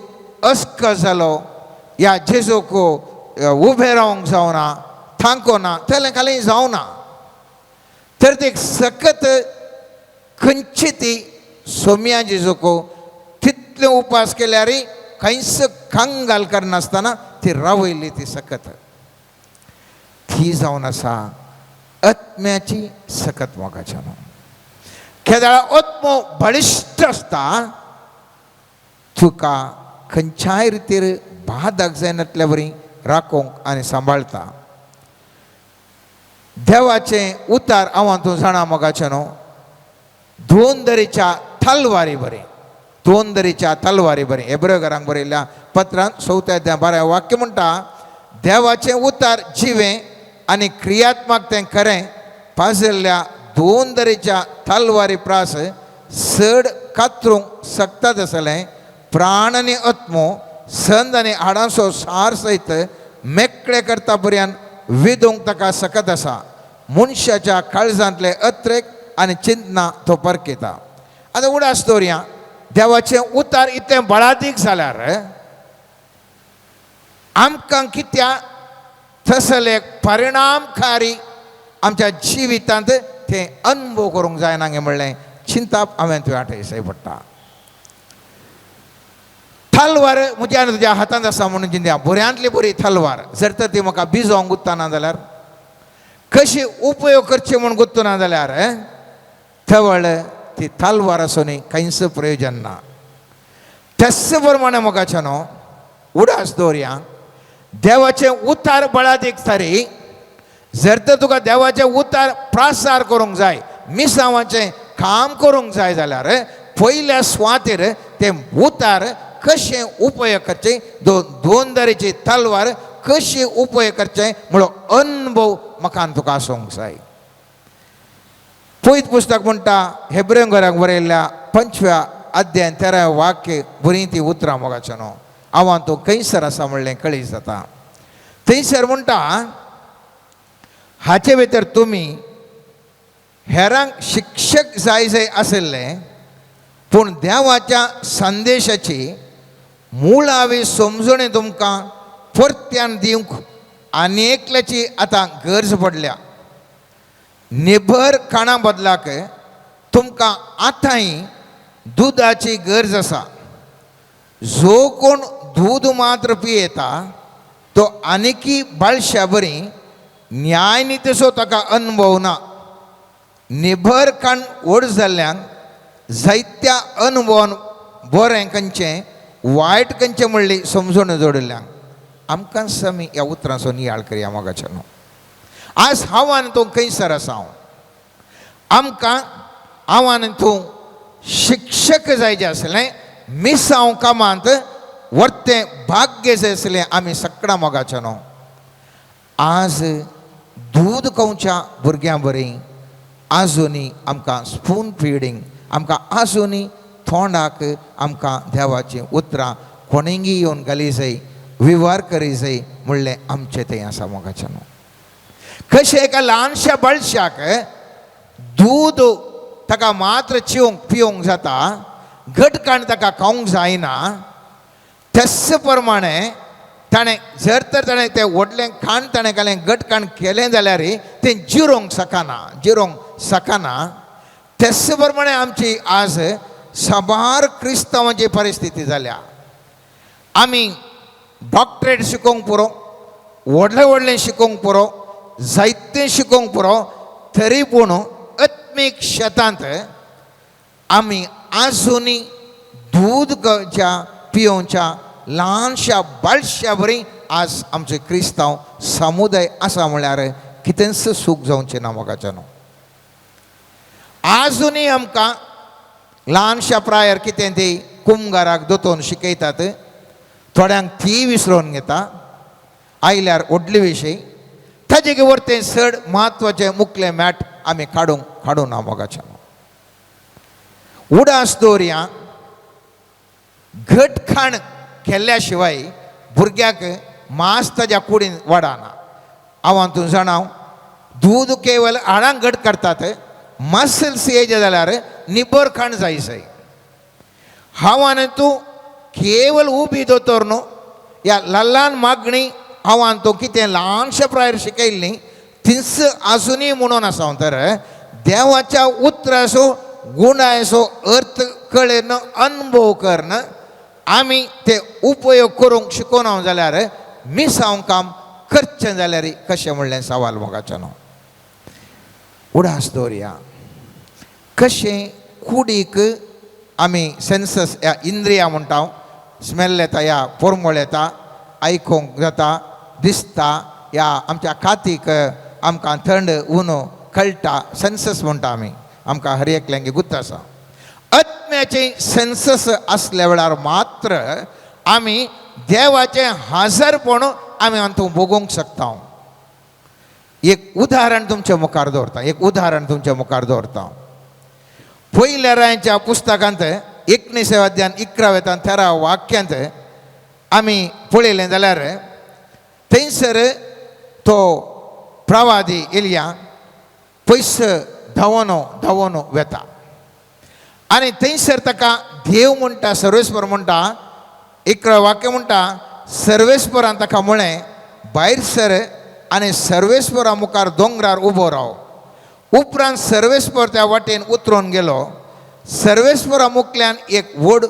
अस्क जालो या जेजूक उबें रावंक जावना, थांकोना, तेलें खाली जावना. तर ती सकत खंयची ती सोम्या जेजूक तितले उपास केल्यार खंयच कांगाल करनासतना ती रावयली ती सकत. ती जावन आसा आत्म्याची सकत मोगाच्या न्हू. केदाळा आत्मो बळिश्ट आसता, तुका खंयच्याय रितीर बादाक जायनातल्या बरी राखोवंक आनी सांबाळटा. देवाचें उतार हांव तूं जाणा मोगाचें न्हू, 2 दरेच्या तलवारी बरें, 2 दरेच्या तलवारी बरें. हेब्रेयकारांक बरयल्ल्या पत्रांत 4 अध्याय 12 वाक्य म्हणटा, देवाचें उतार जिवें आनी क्रियात्मक तें खरें, पाजिल्ल्या 2 दरेच्या तलवारी प्रास चड कातरूंक सकतात आसलें, प्राण आनी आत्मो, संद आनी हाडांचो सार सयत मेकळे करता पर्यंत विदूंक ताका सकत आसा. मनशाच्या काळजांतले अत्रेक आनी चिंतना तो परकिता. आतां उडास दवरया, देवाचें उतार इतलें बळादीक जाल्यार आमकां कित्या तसले परिणामकारी आमच्या जिवितांत तें अनुभव करूंक जायना गे म्हणलें चिंताप हांवें तुवें आठयसाय पडटा. तलवार म्हज्या आनी तुज्या हातांत आसा म्हणून चिंत्या, बऱ्यांतली बरी तलवार जर तर ती म्हाका बिजोवंक गुत्ताना जाल्यार, कशी उपयोग करची म्हूण गुत्तना जाल्यार थवळ ती तलवार आसून खंयच प्रयोजन ना. तस प्रमाणे मोगाचें न्हू, उडास दवरया, देवाचें उतार बळादीक तरी जर तर तुका देवाचें उतार प्रासार करूंक जाय, मिसांवाचें काम करूंक जाय जाल्यार पयल्या सुवातेर तें उतार कशें उपयोग करचें, 2 दरेची तलवार कशी उपयोग करचें म्हणून अनुभव म्हाका तुका आसूंक जाय. पवित्र पुस्तक म्हणटा, हेब्रेयकारांक बरयल्ल्या 5व्या अध्याय 13 वाक्य बरीं ती उतरां मोगाचें न्हू, हांव तूं खंयसर आसा म्हणलें कळीत जाता. थंयसर म्हणटा, हाचे भितर तुमी हेरांक शिक्षक जाय आशिल्ले, पूण देवाच्या संदेशाची मुळावी समजणी तुमकां परत्यान दिवंक आनी एकल्याची आतां गरज पडल्या. निभर खाणा बदलाक तुमकां आतांय दुदाची गरज आसा. जो कोण दूद मात्र पियेता तो आनिकी बाळशा बरी न्यायनितीचो ताका अनुभव ना. निभर खाण व्हड जाल्ल्यान जायत्या अनुभवान बरें खंयचें वायट खंयचें म्हणली समजून जोडिल्ल्यान आमकां समी ह्या उतरांचो नियाळ करया मोगाचें न्हू. आज हांव आनी तूं खंयसर आसा, आमकां हांव आनी तूं शिक्षक जाय जें आसलें, मिसांव कामांत वर्तें भाग्य जाय आसलें आमी सगळ्यां मोगाचें न्हू. आज दूद खावच्या भुरग्यां बरी आजुनी आमकां स्पून फिडींग, आमकां आजुनी तोंडाक आमकां देवाचीं उतरां कोणींय येवन घाली जाय, विव्हार करी जाय म्हणलें आमचें थंय आसा मोगाचें न्हू. कशें एका ल्हानशा बाळशाक दूद ताका मात्र चिवंक पिवंक जाता, घटकाण ताका खावंक जायना, तस प्रमाणे ताणें जर तर ताणें तें व्हडलें खाण ताणें घालें घटकाण केलें जाल्यार तें जिरोंक सकाना. तस प्रमाणे आमची आज साबार क्रिस्तांवांची परिस्थिती जाल्या. आमी डॉक्टरेट शिकोवंक पुरो, व्हडलें शिकोवंक पुरो, जायतें शिकोवंक पुरो तरी पूण आत्मीक शेतांत आमी आजुनी दूद पियोवच्या ल्हानशा बाळशा बरी आज आमचे क्रिस्तांव समुदाय आसा म्हळ्यार कितेंच सूख जावचें ना मोगाच्या न्हू. आजुनी आमकां ल्हानशा प्रायर कितें ती कुंभाराक दोतोवन शिकयतात, थोड्यांक ती विसरोवन घेता, आयल्यार व्हडले विशय ताजे वरतें चड म्हत्वाचें मुखलें मॅट आमी काडूं ना मोगाच्या न्हू. उडास दवरया, घटखाण केल्ल्या शिवाय भुरग्याक मांस ताज्या कुडीन वाडना. हांव तूं जाणाव दूद केवल हाडांक घट करतात, मसल्स येयचे जाल्यार निबर खाण जाय जाय. हांव आनी तूं केवल उबी दोतोर न्हू, ह्या ल्हान मागणी हांव तूं कितें ल्हानशे प्रायर शिकयल्ली थिंच आजुनी म्हणून आसा तर देवाच्या उतराचो गुणायचो अर्थ कळन अनुभव करन आमी ते उपयोग करूंक शिकोना जाल्यार मिसांव काम करचें जाल्यार कशें म्हणलें सवाल मोगाचें न्हू. उडास दवरया, कशें कुडीक आमी सेन्सस ह्या इंद्रिया म्हणटा, स्मेल येता, ह्या पोरमोळ येता, आयकूंक जाता, दिसता, ह्या आमच्या कातीक आमकां थंड ऊन कळटा, सेन्सस म्हणटा आमी, आमकां हर एकल्यांक गुत्त आसा. आत्म्याचे सेन्सस आसल्या वेळार मात्र आमी देवाचें हजरपण आमी हातूंत भोगूंक शकता. एक उदाहरण तुमच्या मुखार दवरता. पयल्या रायांच्या पुस्तकांत 19 अध्यायान 11 ते 13 वाक्यांत आमी पळयलें जाल्यार थंयसर तो प्रवादी एलिया पयस धांवन वेता आनी थंयसर ताका देव म्हणटा, सर्वेस्पर म्हणटा, 11 वाक्य म्हणटा, सर्वेस्परान ताका म्हळें भायर सर आनी सर्वेस्परा मुखार दोंगरार उबो राव. उपरांत सर्वेस्पर त्या वाटेन उतरून गेलो. सर्वेस्परा मुखल्यान एक व्हड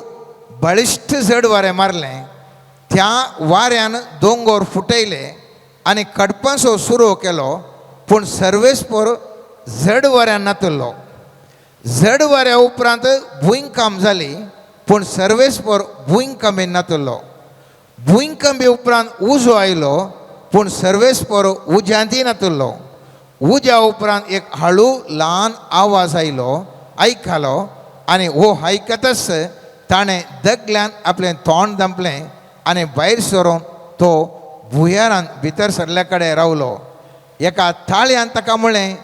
बळिश्ठ जड वारें मारलें. त्या वाऱ्यान दोंगर फुटयले आनी कडपाचो सुरो केलो, पूण सर्वेस्पर जड वाऱ्यान नातल्लो. जड वाऱ्या उपरांत भुंयकाम जाली, पूण सर्वेस्पर भुंयकामेन नातल्लो. भुंयकामे उपरांत उजो आयलो, पूण सर्वेस्पर उज्यांती नातल्लो. उज्या उपरांत एक हळू ल्हान आवाज आयकलो आनी हो आयकतच ताणें दगल्यान आपलें तोंड धांपलें आनी भायर सरून तो भुंयारान भितर सरल्या कडेन रावलो. एका ताळ्यान ताका म्हळें,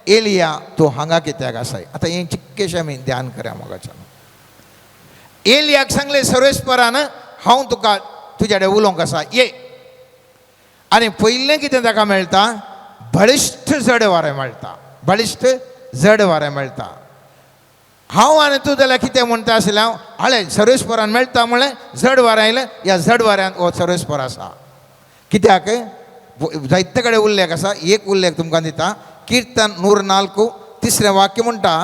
एलिया तूं हांगा कित्याक आसाय. आतां हें चिक्केशें आमी ध्यान करया मोगाचें. एलियाक सांगलें सर्वेस्परान, हांव तुका तुज्या कडेन उलोवंक आसा, ये. आनी पयलें कितें ताका मेळटा, बळिश्ठ जड वारें मेळटा. हांव आनी तूं जाल्यार कितें म्हणटा आसलें, हांव हाळें सर्वेस्परान मेळटा म्हळें, जड वारें आयलें, ह्या जड वाऱ्यान हो सर्वेस्पर आसा. कित्याक जायते कडेन उल्लेख आसा, एक उल्लेख तुमकां दिता. कीर्तन 104 3 वाक्य म्हणटा,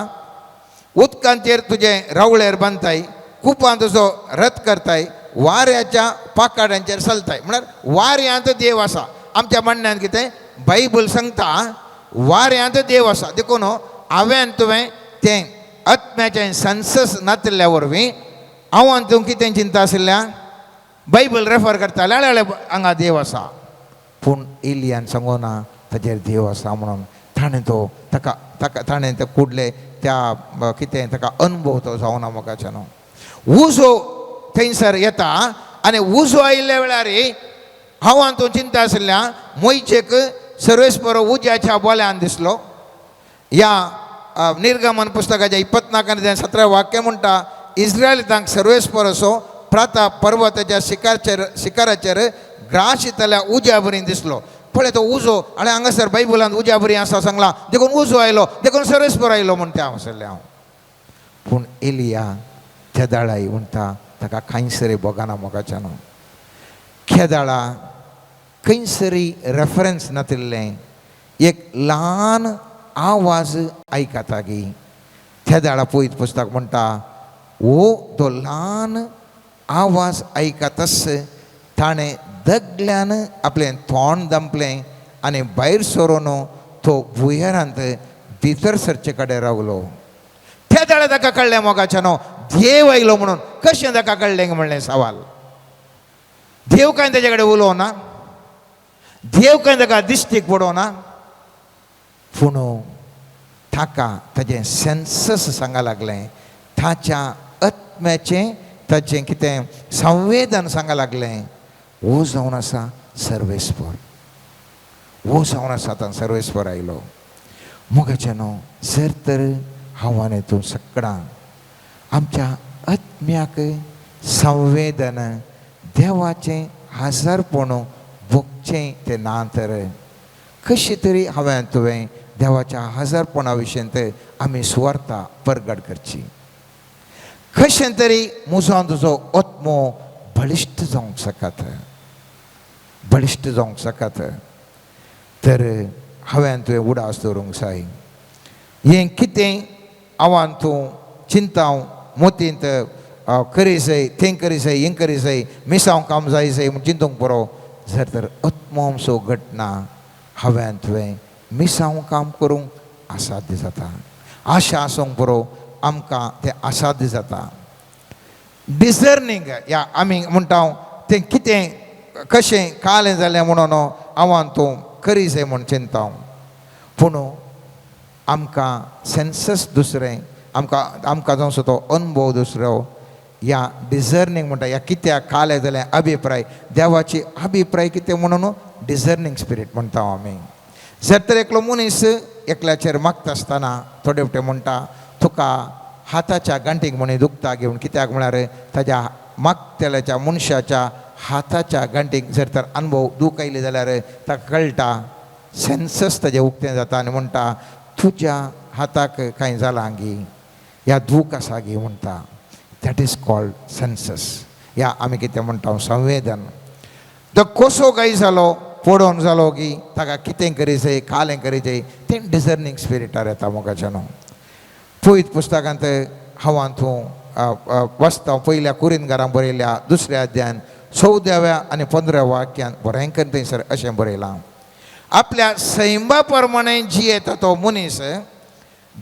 उदकांचेर तुजें रावळेर बांदताय, कुपां तुजो रथ करताय, वाऱ्याच्या पाकाड्यांचेर चलताय. म्हळ्यार वाऱ्यांत देव आसा. आमच्या म्हणण्यान कितें बायबल सांगता वाऱ्यांत देव आसा. देखून हांवें तुवें तें आत्म्याचें सेन्सस नातिल्ल्या वरवीं हांव तूं कितें चिंता आशिल्ल्या बायबल रेफर करताले, हांगा देव आसा. पूण एलियान सांगो ना ताजेर देव आसा म्हणून. ताणें ते कुडले त्या कितें ताका अनुभव तो जावना मोगाचें न्हू. उजो थंयसर येता आनी उजो आयिल्ल्या वेळार हांव तूं चिंता आशिल्ल्या मोयचेक सर्वेस्पर उज्याच्या बोल्यान दिसलो. ह्या निर्गमन पुस्तकाच्या 24 अध्याय 17 वाक्य म्हणटा, इस्रायलितांक सर्वेस्पर असो प्रताप पर्वताच्या शिखराचेर ग्राशितल्या उज्या बरी दिसलो. पळय तो उजो, आनी हांगासर बायबलांत उज्या बरी आसा सांगला, देखून उजो आयलो, देखून सर्वेस्पर आयलो म्हण ते हांव आसलें हांव. पूण एलिया खेदाळाय म्हणटा ताका खंयसरी बोगाना मोगाचें न्हू. खेदाळा खंयसरी रेफरन्स नातिल्लें एक ल्हान आवाज आयकता गी. खेदाळा पळयत पुस्तक म्हणटा, हो तो ल्हान आवाज आयकतच ताणें दगल्यान आपलें तोंड धांपलें आनी भायर सरून तो भुंयरांत भितर सरचे कडेन रावलो. त्या दाळा ताका कळ्ळें मोगाच्या न्हू देव आयलो म्हणून. कशें ताका कळ्ळें म्हणलें सवाल. देव कांय तेजे कडेन उलोवना, देव कांय ताका दिश्टीक पडोवना, पूण ताका ताजें सेन्सस सांगा लागलें, ताच्या आत्म्याचें ताजें कितें संवेदन सांगा लागलें. हो जावन आसा सर्वेस्पर, हो जावन आसा आतां सर्वेस्पर आयलो. मोगाचें न्हू जर तर हांव आनी तूं सगळ्यांक आमच्या आत्म्याक संवेदन देवाचें हजरपण भोगचें तें ना तर कशें तरी हांवें तुवें देवाच्या हजरपणा विशयंत आमी सुवार्ता परगट करची. कशें तरी म्हजो तुजो आत्मो बळिश्ट जावंक शकत, बळिश्ट जावंक शकत. तर हांवें तुवें उडास दवरूंक जाय. हें कितें आव्हान तूं चिंताव मोतींत करी जाय, तें करी जाय, हें करी जाय, मिसांव काम जाय जाय म्हूण चिंतूंक पुरो. जर तर आत्मो आमचो घटना हांवें तुवें मिसांव काम करूंक आसाध्य जाता. आशा आसूंक पुरो आमकां तें आसाध्य जाता. डिजर्नींग ह्या आमी म्हणटा तें कितें कशें कालें जालें म्हणून आव्हान तूं करी जाय म्हूण चिंताव. पूण आमकां सेन्सस दुसरें, आमकां जावचो तो अनुभव दुसरो. ह्या डिजर्नींग म्हणटा ह्या कित्याक कालें जालें अभिप्राय, देवाची अभिप्राय कितें म्हणून डिजर्नींग स्पिरीट म्हणटा आमी. जर तर एकलो मनीस एकल्याचेर मागता आसतना थोडे वटे म्हणटा तुका हाताच्या गांठीक म्हणी दुखता घेवन, कित्याक म्हळ्यार ताच्या मागतेल्याच्या मनशाच्या हाताच्या गांठीक जर तर अनुभव दूख आयली जाल्यार ताका कळटा, सेन्सस ताजें उक्तें जाता आनी म्हणटा तुज्या हाताक कांय जालां गी, ह्या दूख आसा गी म्हणटा. That is called census. ह्या आमी कितें म्हणटा संवेदन. तो कसो गाय जालो, पडोवन जालो की ताका कितें करी जाय, कालें करी जाय, तें डिजर्नींग स्पिरिटार येता मोगाचें न्हू. पळयत पुस्तकांत हांवां तूं वाचता पयल्या कुरिंदकारांक बरयल्या 2 अध्यायान 14व्या आनी 15व्या वाक्यान बरेंकर थंयसर अशें बरयलां. आपल्या सैमा प्रमाणे जियेता तो मनीस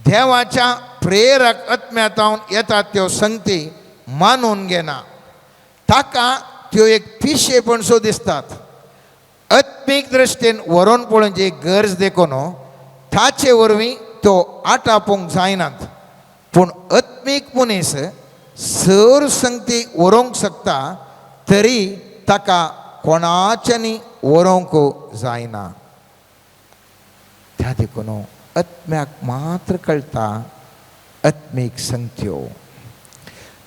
देवाच्या प्रेरक आत्म्यांतल्यान येतात त्यो संगती मानून घेना. ताका त्यो एक पिशेपण सो दिसतात. आत्मीक दृश्टीन व्हरून पळोवची गरज देखून ताचे वरवीं त्यो आटापूंक जायनात. पूण आत्मीक मनीस सर संगती व्हरोंक शकता तरी ताका कोणाच्यानी व्हरोंक जायना. त्या देखून आत्म्याक मात्र कळटा आत्मीक संगत्यो.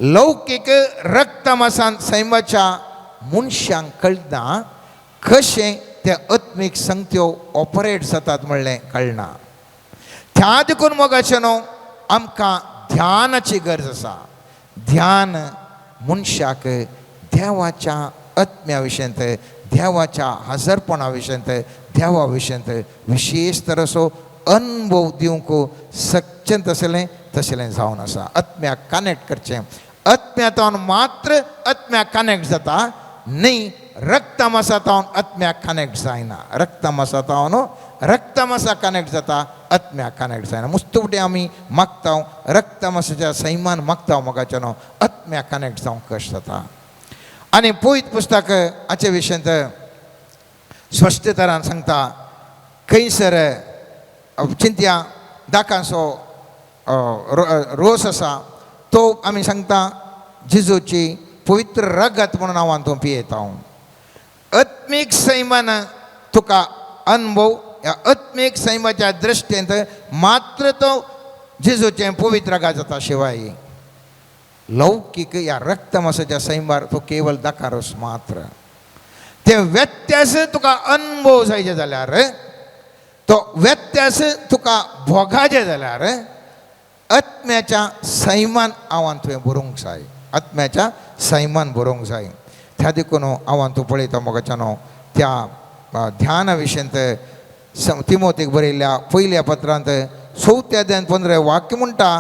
लौकीक रक्तमासान सैमाच्या मनशांक कळना कशें ते आत्मीक संगत्यो ऑपरेट जातात म्हणलें कळना. त्या देखून मोगाचें न्हू आमकां ध्यानाची गरज आसा. ध्यान मनशाक देवाच्या आत्म्या विशयंत, देवाच्या हजरपणा विशयंत, देवा विशयंत विशेश तरेचो अनुभव दिवंक सक्षम तसलें जावन आसा. आत्म्याक कनेक्ट करचें. आत्म्यांतल्यान मात्र आत्म्याक कनेक्ट जाता, न्ही रक्तमासांतल्यान आत्म्याक कनेक्ट जायना. रक्तमासांतल्यान रक्तमासा कनेक्ट जाता, आत्म्याक कनेक्ट जायना. मुस्तुपटी आमी मागता रक्तमासाच्या सैमान मागता मोगाचें न्हू आत्म्याक कनेक्ट जावंक कशें जाता. आनी पळयत पुस्तक हाचे विशयंत स्पश्ट तरान सांगता. खंयसर चिंत्या दाकांचो रोस आसा तो आमी सांगता जेजूची पवित्र रगत म्हणून हांव तो पियेता. आत्मीक सैमान तुका अनुभव ह्या आत्मीक सैमाच्या दृश्टेंत मात्र तो जेजूचें पवित्र रगत जाता. शिवाय लौकीक ह्या रक्तमासाच्या सैमार तो केवळ दाकारोस मात्र. ते व्यत्यास तुका अनुभव जायचे जाल्यार, तो व्यत्यास तुका भोगाचे जाल्यार आत्म्याच्या सैमान आव्हान तुवें बरोवंक जाय. आत्म्याच्या सैमान बरोवंक जाय. त्या देखून आव्हान तूं पळयता मोगाच्या न्हू त्या ध्याना विशयंत तिमोथेक बरयल्ल्या पयल्या पत्रांत 4 अध्यायान 15 वाक्य म्हणटा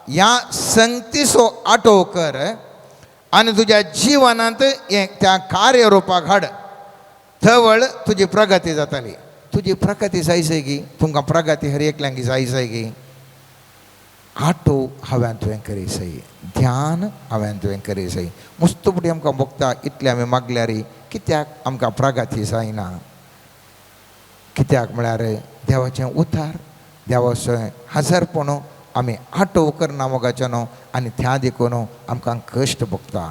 ह्या संगतीचो आटो कर आनी तुज्या जिवनांत हें त्या कार्य रुपाक हाड. थवळ तुजी प्रगती जातली. तुजी प्रगती जायसय की तुमकां प्रगती हर एकल्यांक जायसय की आटो हांवें तुवें करीसय ध्यान हांवें तुवें करीसय मुस्तुपटी आमकां भोगता इतलें आमी मागल्यार कित्याक आमकां प्रगती जायना कित्याक म्हळ्यार देवाचें उतार देवाचें हजरपणू आमी आटो करना मोगाचें न्हू आनी त्या देखून आमकां कश्ट भोगता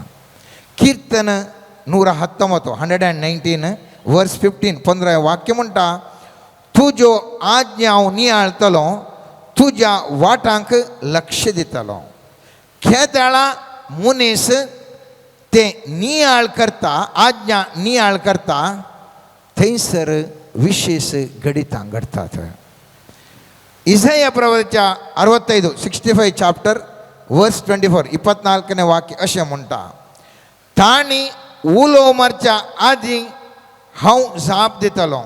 कीर्तन 119 119 वर्स 15 15 वाक्य म्हणटा तुज्यो आज्ञा हांव नियाळटलो तुज्या वाटांक लक्ष दितलो खेदाळा मनीस ते नियाळ करता आज्ञा नियाळ करता थंयसर विशेष घडितां घडतात इसाया प्रवचच्या 65 65 चाप्टर वर्स 24 24 वाक्य अशें म्हणटा ताणी उलो मारच्या आदीं हांव जाप दितलो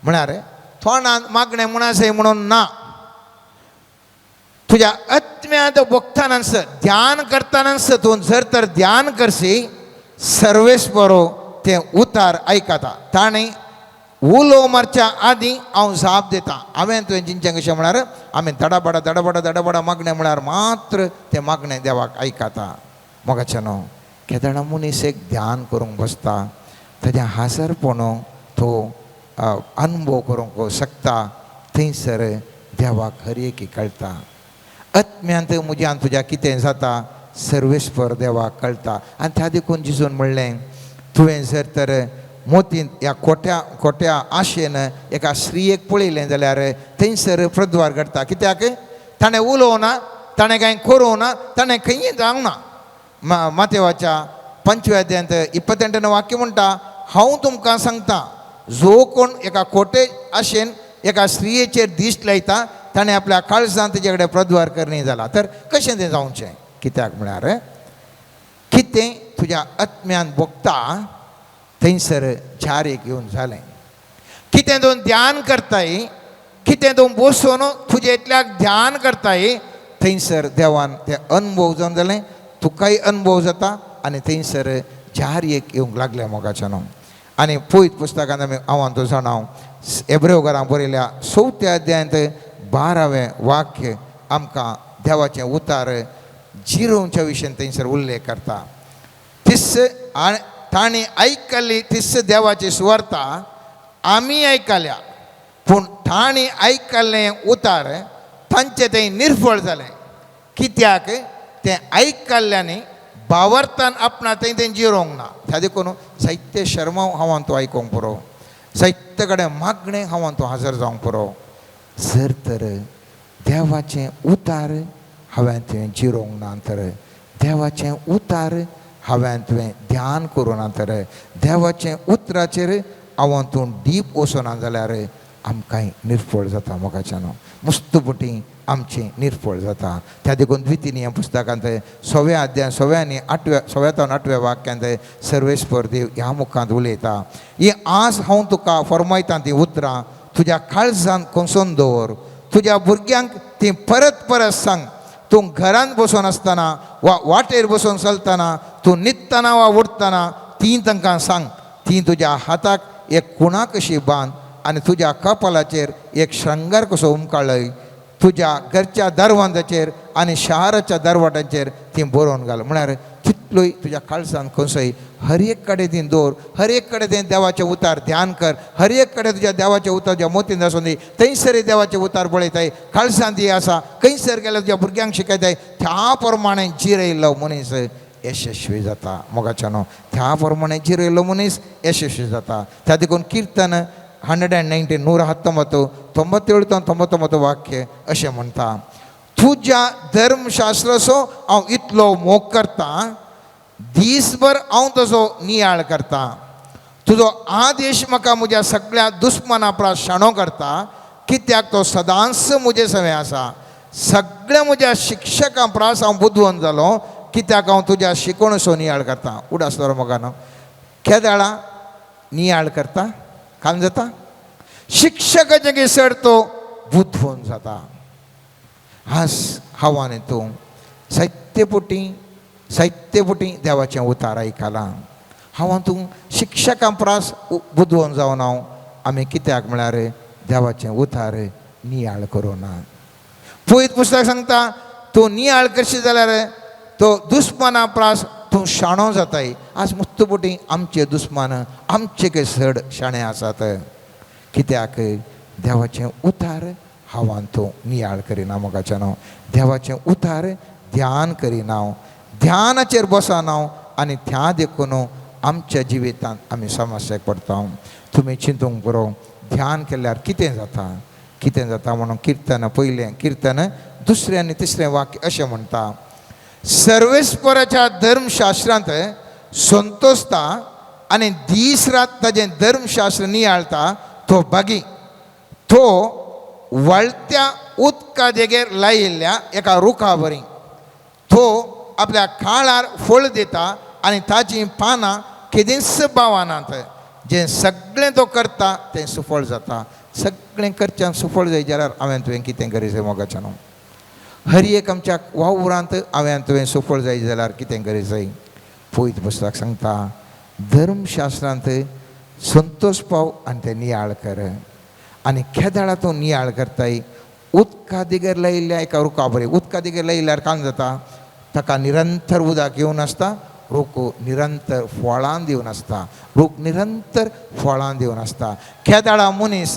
म्हळ्यार तोंडांत मागणें म्हणसय म्हणून ना तुज्या अत्म्यात भोगतानास ध्यान करतानास तूं जर तर ध्यान करशी सर्वेस्परो तें उतार आयकता ताणें उलो मारच्या आदीं हांव जाप दितां हांवें तुवें जिंचें कशें म्हळ्यार आमी दडबडा दडबडा दडबडा मागणें म्हळ्यार मात्र तें मागणें देवाक आयकता मोगाचें न्हू केदोना मनीस एक ध्यान करूंक बसता ताजें हाजरपणू तो अनुभव करूंक शकता थंयसर देवाक हर एकी कळटा अत्म्यांत म्हज्यान तुज्या कितें जाता सर्वेस्पर देवाक कळटा आनी त्या देखून जिजून म्हणलें तुवें जर तर मोतीन ह्या खोट्या आशेन एका स्त्रियेक पळयलें जाल्यार थंयसर प्रद्वार घडटा कित्याक ताणें उलोवना ताणें कांय करूं ना ताणें खंय जावंक ना मातेवाच्या 5व्या अध्यायांत 28 वाक्य म्हणटा हांव तुमकां सांगता जो कोण एका खोटे आशेन एका स्त्रियेचेर दिश्ट लायता ताणें आपल्या काळजांत तेजे कडेन प्रद्वार करणी जाला तर कशें तें जावचें कित्याक म्हळ्यार कितें तुज्या आत्म्यान भोगता थंयसर चारेक येवन जालें कितें तूं ध्यान करताय कितें तूं बसून तुजे इतल्याक ध्यान करताय थंयसर देवान तें अनुभव जावन जालें तुकाय अनुभव जाता आनी थंयसर चारेक येवंक लागलें मोगाचें न्हू आनी पळयत पुस्तकांत आमी हांव तो जाणाव एब्रेव घरांत बरयल्या 4थ्या अध्यायांत 12वें वाक्य आमकां देवाचें उतार जिरोवच्या विशयी थंयसर उल्लेख करता तिस ताणी आयकल्ली तिस देवाची सुवार्ता आमी आयकल्या पूण ताणी आयकल्लें उतार तांचें तें निर्फळ जालें कित्याक तें आयकल्ल्यानी बावर्तान आपणा तें जिरोवंक ना त्या देखून साहित्य शर्माव हांव तो आयकोंक पुरो साहित्य कडेन मागणें हांव तो हजर जावंक पुरो जर तर देवाचें उतार हांवें तुवें जिरोवंक ना तर देवाचें उतार हांवें तुवें ध्यान करूं ना तर देवाचें उतराचेर हांव तूं डीप वचना जाल्यार आमकांय निर्फळ जाता मोगाचें न्हू मुस्तुपटी आमचें निर्फळ जाता त्या देखून द्वितीय पुस्तकांत 6व्या अध्याय 6व्या आनी 8व्या वाक्यांत सर्वेस्पर देव ह्या मुखांत उलयता ही आज हांव तुका फरमायता ती उतरां तुज्या काळजांत कोंसून दवर तुज्या भुरग्यांक ती परत परत सांग तूं घरांत बसून आसतना वा वाटेर बसून चलतना तूं न्हिदतना वा उठतना ती तांकां सांग ती तुज्या हाताक एक कुणा कशी बांद आनी तुज्या कपालाचेर एक श्रंगार कसो उमकाळय तुज्या घरच्या दरवाजाचेर आनी शाराच्या दरवाटांचेर ती बरोवन घाल म्हळ्यार तितलोय तुज्या काळजांत खंयसय हर एक कडेन ती दवर हर एक कडेन तें देवाचें उतार ध्यान कर हर एक कडेन तुज्या देवाचें उतार तुज्या मोतीन आसूं दी थंयसर देवाचें उतार पळयताय काळजांत ती आसा खंयसर गेल्यार तुज्या भुरग्यांक शिकयताय त्या प्रमाणे जिरयल्लो मनीस यशस्वी जाता मोगाचें न्हू त्या प्रमाणे जिरयल्लो मनीस यशस्वी जाता त्या देखून कीर्तन 119 97 वाक्य अशें म्हणटा तुज्या धर्मशास्त्राचो हांव इतलो मोग करता दीसभर हांव तजो नियाळ करता तुजो आदेश म्हाका म्हज्या सगळ्या दुस्मना परस शाणो करता कित्याक तो सदांच म्हजे सवे आसा सगळ्या म्हज्या शिक्षकां परस हांव बुदवंत जालो कित्याक हांव तुज्या शिकोवणसो नियाळ करता उडासलो म्हाका न्हू केदाळा नियाळ करता काम जाता शिक्षकाचे घेसर तो बुदवंत जाता आज हांव आनी तूं साहित्यपुटी देवाचें उतार आयकलां हांव तूं शिक्षकां परस बुदवंत जावन हांव आमी कित्याक म्हळ्यार देवाचें उतार नियाळ करूना. पळयत पुस्तक सांगता तूं नियाळ करशी जाल्यार तो दुस्माना प्रास तूं शाणो जाताय. आज मुस्तबुटी आमचे दुस्मान आमचे चड शाणे आसात. कित्याक देवाचें उतार हांवान तूं नियाळ करिना मोगाचेनो. देवाचें उतार ध्यान करिना, ध्यानाचेर बसना आनी त्या देखून आमच्या जिवितांत आमी समस्याक पडटा. तुमी चिंतूंक पुरो ध्यान केल्यार कितें जाता, कितें जाता म्हणून किर्तन पयलें किर्तन दुसरें आनी तिसरें वाक्य अशें म्हणटा, सर्वेस्पराच्या धर्मशास्त्रांत संतोसता आनी दीस रात ताजें धर्मशास्त्र नियाळता तो बागी. तो वळत्या उदका देगेर लायिल्ल्या एका रुखा बरी. तो आपल्या खाळार फळ दिता आनी ताची पानां केदींच बावानात. जें सगळें तो करता तें सुफळ जाता. सगळें करच्यान सुफळ जाय जाल्यार हांवें तुवें कितें करीत मोगाचें न्हू. हर एक आमच्या वावरांत हांवें तुवें सुफळ जाय जाल्यार कितें करीत जाय. पळयत पुस्तक सांगता धर्मशास्त्रांत संतोश पाव आनी तें नियाळ कर. आनी केदाळा तो नियाळ करताय उदका दिगेर लायिल्ल्या एका रुखा बरें. उदका दिगेर लायिल्ल्यार कांय जाता, ताका निरंतर उदक येवन आसता, रूख निरंतर फळां दिवन आसता, रूख निरंतर फळां दिवन आसता. केदाळा मनीस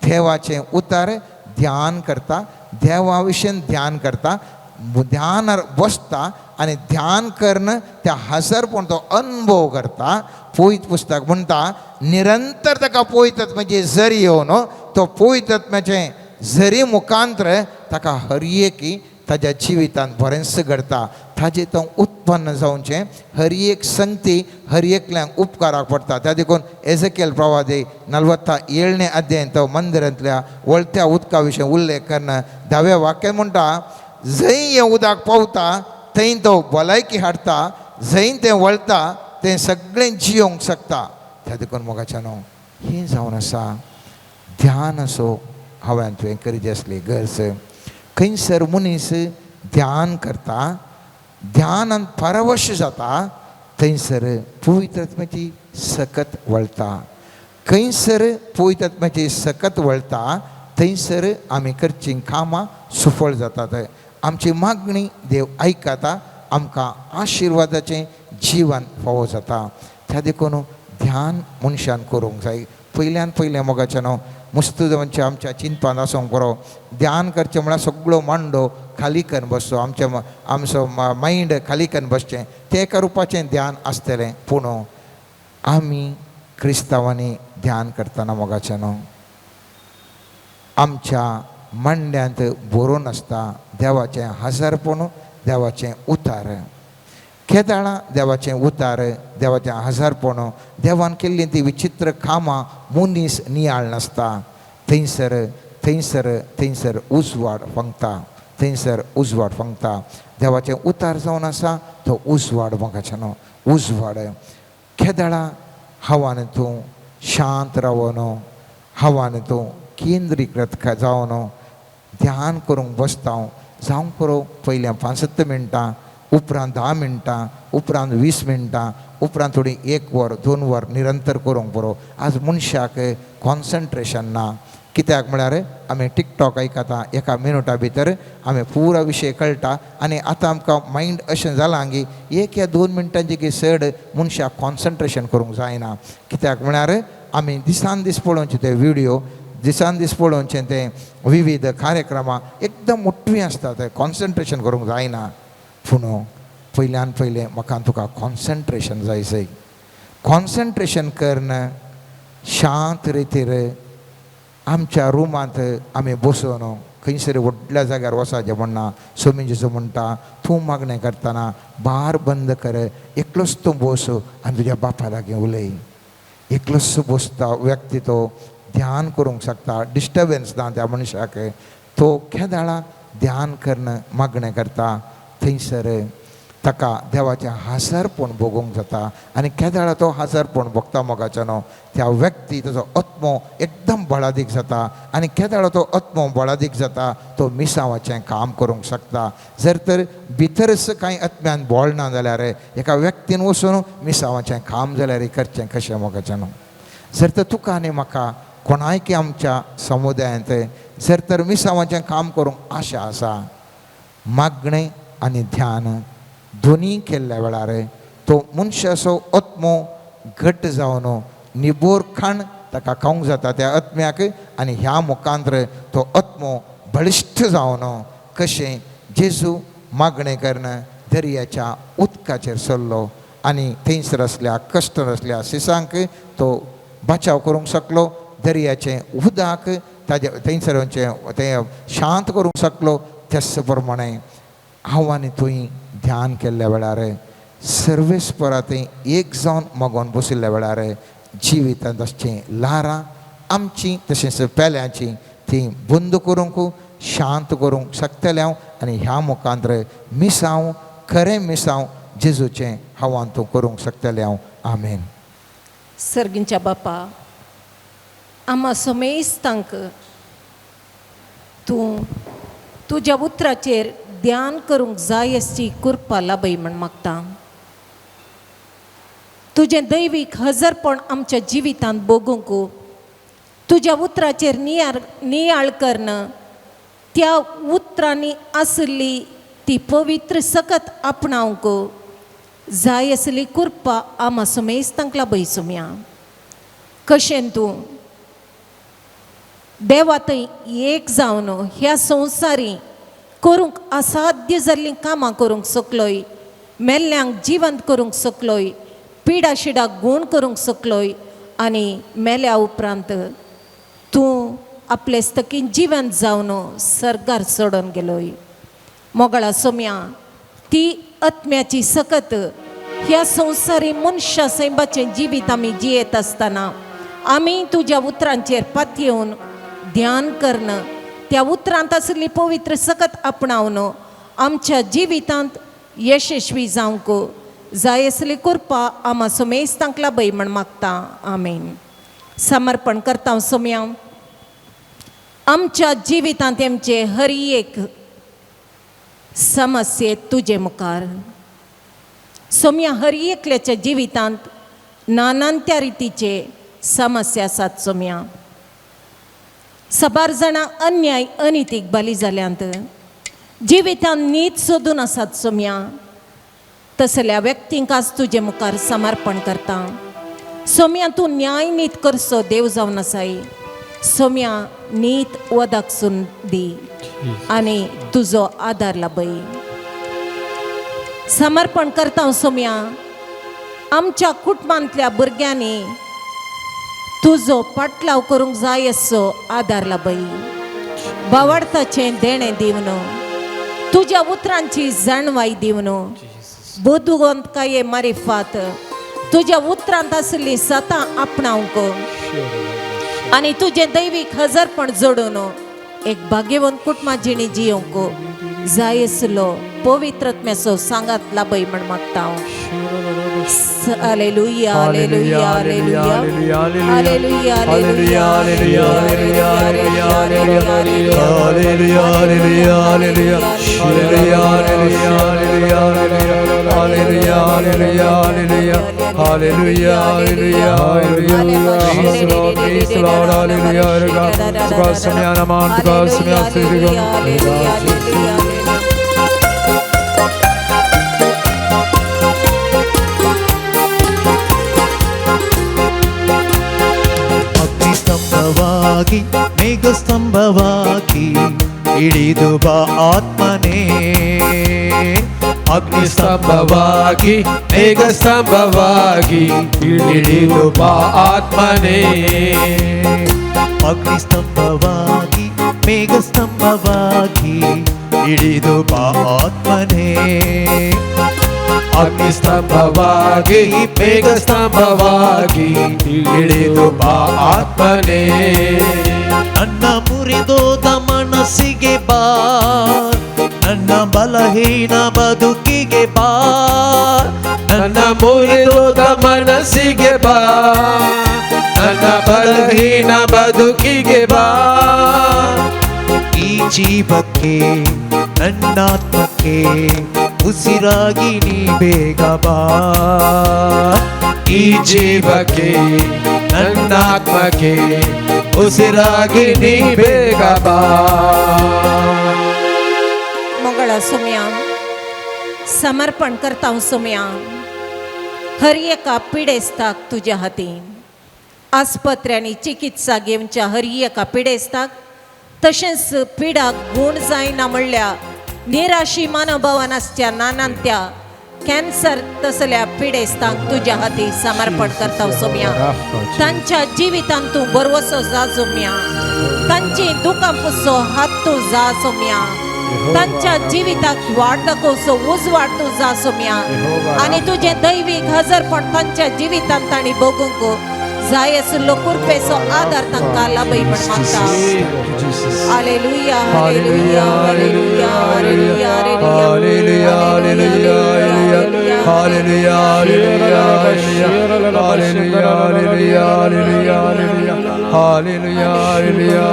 देवाचें उतार ध्यान करता, देवा विशयी ध्यान करता, ध्यानार बसता आनी ध्यान करून त्या हजरपण तो अनुभव करता. पळयत पुस्तक म्हणटा निरंतर ताका पळयतात म्हणजे झरी येवन तो पळयतात झरी मुखांतर ताका हर एकी ताज्या जिवितांत बरेंच घडता. ताजें तो उत्पन्न जावचें हर एक संगती हर एकल्यांक उपकाराक पडटा. त्या देखून एझेकियल प्रवादी 47 अध्यायान तो मंदिरांतल्या वळत्या उदका विशीं उल्लेख करना 10व्या वाक्यान म्हणटा, जंय हें उदक पावता थंय तो भलायकी हाडटा, जंय तें वळटा तें सगळें जियोंक शकता. त्या देखून मोगाचेनो हें जावन आसा ध्यान असो हांवें तुवें करीत आसली गरज. खंयसर मनीस ध्यान करता, ध्यानांत परवश जाता, थंयसर पवित्र आत्म्याची सकत वळटा. खंयसर पवित्र आत्म्याची सकत वळटा थंयसर आमी करचीं कामां सुफळ जातात. आमची मागणी देव आयकता, आमकां आशिर्वादाचें जीवन फावो जाता. त्या देखून ध्यान मनशान करूंक जाय. पयल्यान पयलें मोगाचेनो मुस्तुदेवांच्या आमच्या चिंतपान आसूंक बरो. ध्यान करचें म्हळ्यार सगळो मांडो खाली करून बसचो, आमचो मायंड खाली करून बसचें, तें एका रुपाचें ध्यान आसतलें. पूण आमी क्रिस्तांवांनी ध्यान करतना मोगाचेनो आमच्या मांड्यांत बरोवन आसता देवाचें हजरपण, देवाचें उतार. केदाळा देवाचें उतार, देवाचें हजरपण, देवान केल्लीं ती विचित्र कामां मनीस नियाळ नासता. थंयसर थंयसर थंयसर उजवाड फंगता, थंयसर उजवाड फंगता. देवाचें उतार जावन आसा तो उजवाड मोगाचेनो उजवाड. केदाळा हवान तूं शांत रावन, हवान तूं केंद्रीकृत जावन ध्यान करूंक बसता. जावंक पुरो पयल्या 5-7 मिनटां, उपरांत 10 मिनटां, उपरांत 20 मिनटां, उपरांत थोडी 1 वर 2 वर निरंतर करूंक पुरो. आज मनशाक कॉन्सन्ट्रेशन ना. कित्याक म्हळ्यार आमी टिकटॉक आयकता, 1 मिनटा भितर आमी पुरो विशय कळटा आनी आतां आमकां मायंड अशें जालां की 1 या 2 मिनटांची चड मनशाक कॉन्सन्ट्रेशन करूंक जायना. कित्याक म्हळ्यार आमी दिसान दीस पळोवचे ते व्हिडियो, दिसान दीस पळोवचे ते विविध कार्यक्रमां एकदम मोठ्ठीं आसतात, कॉन्सन्ट्रेशन करूंक जायना. पूण पयल्यान पयलें म्हाका तुका कॉन्सन्ट्रेशन जाय. कॉन्सन्ट्रेशन करन शांत रितीर आमच्या रुमांत आमी बसून खंयसर व्हडल्या जाग्यार वसाचें म्हणना. स्वामी जेजू म्हणटा तूं मागणें करतना बार बंद कर, एकलोच तूं बस आनी तुज्या बापा लागीं उलय. एकलोच बसता व्यक्ती तो ध्यान करूंक शकता, डिस्टर्बन्स ना त्या मनशाक. तो केदाळा ध्यान करन मागणें करता थंयसर ताका देवाचें हजरपण भोगूंक जाता. आनी केदाळा तो हजरपण भोगता मोगाचेनो त्या व्यक्ती ताचो आत्मो एकदम बळादीक जाता. आनी केदाळा तो आत्मो बळादीक जाता तो मिसांवाचें काम करूंक शकता. जर तर भितरच कांय आत्म्यान बळ ना जाल्यार एका व्यक्तीन वचून मिसांवाचें काम जाल्यार करचें कशें मोगाचेनो. जर तर तुका आनी म्हाका कोणाय की आमच्या समुदायांत जर तर मिसावाचें काम करूंक आशा आसा, मागणें आनी ध्यान दोनी केल्ल्या वेळार तो मनशाचो असो आत्मो घट्ट जावन निबोरखाण ताका खावंक जाता त्या आत्म्याक, आनी ह्या मुखांतर तो आत्मो बळिश्ठ जावन कशें जेजू मागणें करन दर्याच्या उदकाचेर सरलो आनी थंयसर असल्या कश्ट असल्या सिसांक तो बचाव करूंक शकलो, दर्याचें उदक ताजे थंयसरचें तें शांत करूंक शकलो. त्याच प्रमाणे हांव आनी तुवें ध्यान केल्ल्या वेळार सर्वेस्परांत एक जावन मागोवन बशिल्ल्या वेळार जिवितांत असचीं ल्हारां आमचीं तशेंच पेल्यांची ती बंद करूंक शांत करूंक शकतले हांव, आनी ह्या मुखांतर मिसांव खरें मिसांव जेजूचें हांवान तूं करूंक शकतलें हांव. आमेन. सर्गींच्या बापा, आम्हा समेस्तांक तूं तुज्या उतराचेर ध्यान करूंक जाय असची कृपा लाभय म्हण मागता. तुजें दैवीक हजरपण आमच्या जिवितांत भोगूंक, तुज्या उतराचेर नियाळ करन, त्या उतरांनी आसली ती पवित्र सकत आपणावंक जाय असली कृपा आम्हा समेस्तांक लाभय सुम्या. कशें तूं देवा थंय एक जावन ह्या संवसारी करूंक असाध्य जाल्लीं कामां करूंक शकलोय, मेल्ल्यांक जिवंत करूंक शकलोय, पिडा शिडा गूण करूंक शकलोय, आनी मेल्या उपरांत तूं आपले स्तकीन जिवंत जावन सर्गार सोडून गेलोय. मोगळा सोम्या, ती आत्म्याची सकत ह्या संवसारी मनशा सैबाचें जिवीत आमी जियेत आसतना आमी तुज्या उतरांचेर पातयेवन ध्यान करन, त्या उतरांत आसली पवित्र सकत आपणावन आमच्या जिवितांत यशस्वी जावंक जाय असली कृपा आम्हा समेस्तांक लाभय म्हण मागता. आमेन. समर्पण करता हांव सोम्या. आमच्या जिवितांत आमचे हर एक समस्ये तुजे मुखार. सोम्या, हर एकल्याच्या जिवितांत नानांत्या रितीचे समस्या आसात सोम्या. सबार जाणां अन्याय अनितीक बली जाल्यांत जिवितांत नीत सोदून आसात सोम्या. तसल्या व्यक्तींक आज तुजे मुखार समर्पण करता. सोम्या, तूं न्याय नीत करचो देव जावन आसाय. सोम्या, नीत वदाक सुन दी आनी तुजो आदार लाभय. समर्पण करता हांव सोम्या. आमच्या कुटुंबांतल्या भुरग्यांनी तुजो पाटलाव करूंक जाय असो आदार लाभय. भावार्थाचें देणें दिवन, तुज्या उतरांची जाणवाय दिवन, बुद्धवंतकाये मारिफात तुज्या उतरांत आसली सतां आपणावंक आनी तुजें दैवीक हजरपण जोडून एक भाग्यवंत कुटुंबा जिणी जियोंक जाय आसलो पवित्रत्म्याचो सांगात लाभय म्हण मागता हांव. Hallelujah, hallelujah, hallelujah, hallelujah, hallelujah, ಸ್ತಂಭವಾಗಿ ಮೇಘಸ್ತಂಭವಾಗಿ ಇಳಿದು ಬಾ ಆತ್ಮನೇ. ಅಗ್ನಿಸ್ತಂಭವಾಗಿ ಮೇಘಸ್ತಂಭವಾಗಿ ಇಳಿದು ಬಾ ಆತ್ಮನೇ. ಅಗ್ನಿಸ್ತಂಭವಾಗಿ ಮೇಘಸ್ತಂಭವಾಗಿ ಇಳಿದು ಬಾ ಆತ್ಮನೇ. ಅಗ್ನಿಸ್ತಂಭವಾಗಿ ಮೇಘಸ್ತಂಭವಾಗಿ ಇಳಿದು ಬಾ ಆತ್ಮನೇ. ನನ್ನ ಮುರಿದೋದ ಮನಸ್ಸಿಗೆ ಬಾ, ನನ್ನ ಬಲಹೀನ ಬದುಕಿಗೆ ಬಾ. ನನ್ನ ಮುರಿದೋದ ಮನಸ್ಸಿಗೆ ಬಾ, ನನ್ನ ಬಲಹೀನ ಬದುಕಿಗೆ ಬಾ. ಈ ಜೀವಕ್ಕೆ ನನ್ನಾತ್ಮಕ್ಕೆ ಉಸಿರಾಗಿ ನೀ ಬೇಗ ಬಾ. ಈ ಜೀವಕ್ಕೆ ನನ್ನಾತ್ಮಕ್ಕೆ ಉಸಿರಾಗಿ ನೀ ಬೇಗ ಬಾ. मंगळा सोम्या समर्पण करता हूं सोम्या हर एका पिडेस्ताक तुझ्या हाती. आस्पत्र्यांनी चिकित्सा घेवच्या हर एका पिडेस्ताक तशेंच पिडाक गूण जायना म्हणल्या निराशी मनोभावान आसच्या नानांत्या कॅन्सर तसल्या पिडेस्तांक तुझ्या हाती समर्पण करता हूं सोम्या. तांच्या जिवितांत तूं बरवसो जा सोम्या. तांची दुखां पुसो हात तूं जा सोम्या. तांच्या जिविताक वाडकोसो उजवाड तूं जा सोम्या. आनी तुजें दैवीक हजरपण तांच्या जिवितांत तांणी बगूंक जाय आसलो कुरपेचो आदार तांकां लाभय म्हण मागता. Hallelujah hallelujah hallelujah hallelujah hallelujah hallelujah hallelujah hallelujah hallelujah hallelujah hallelujah.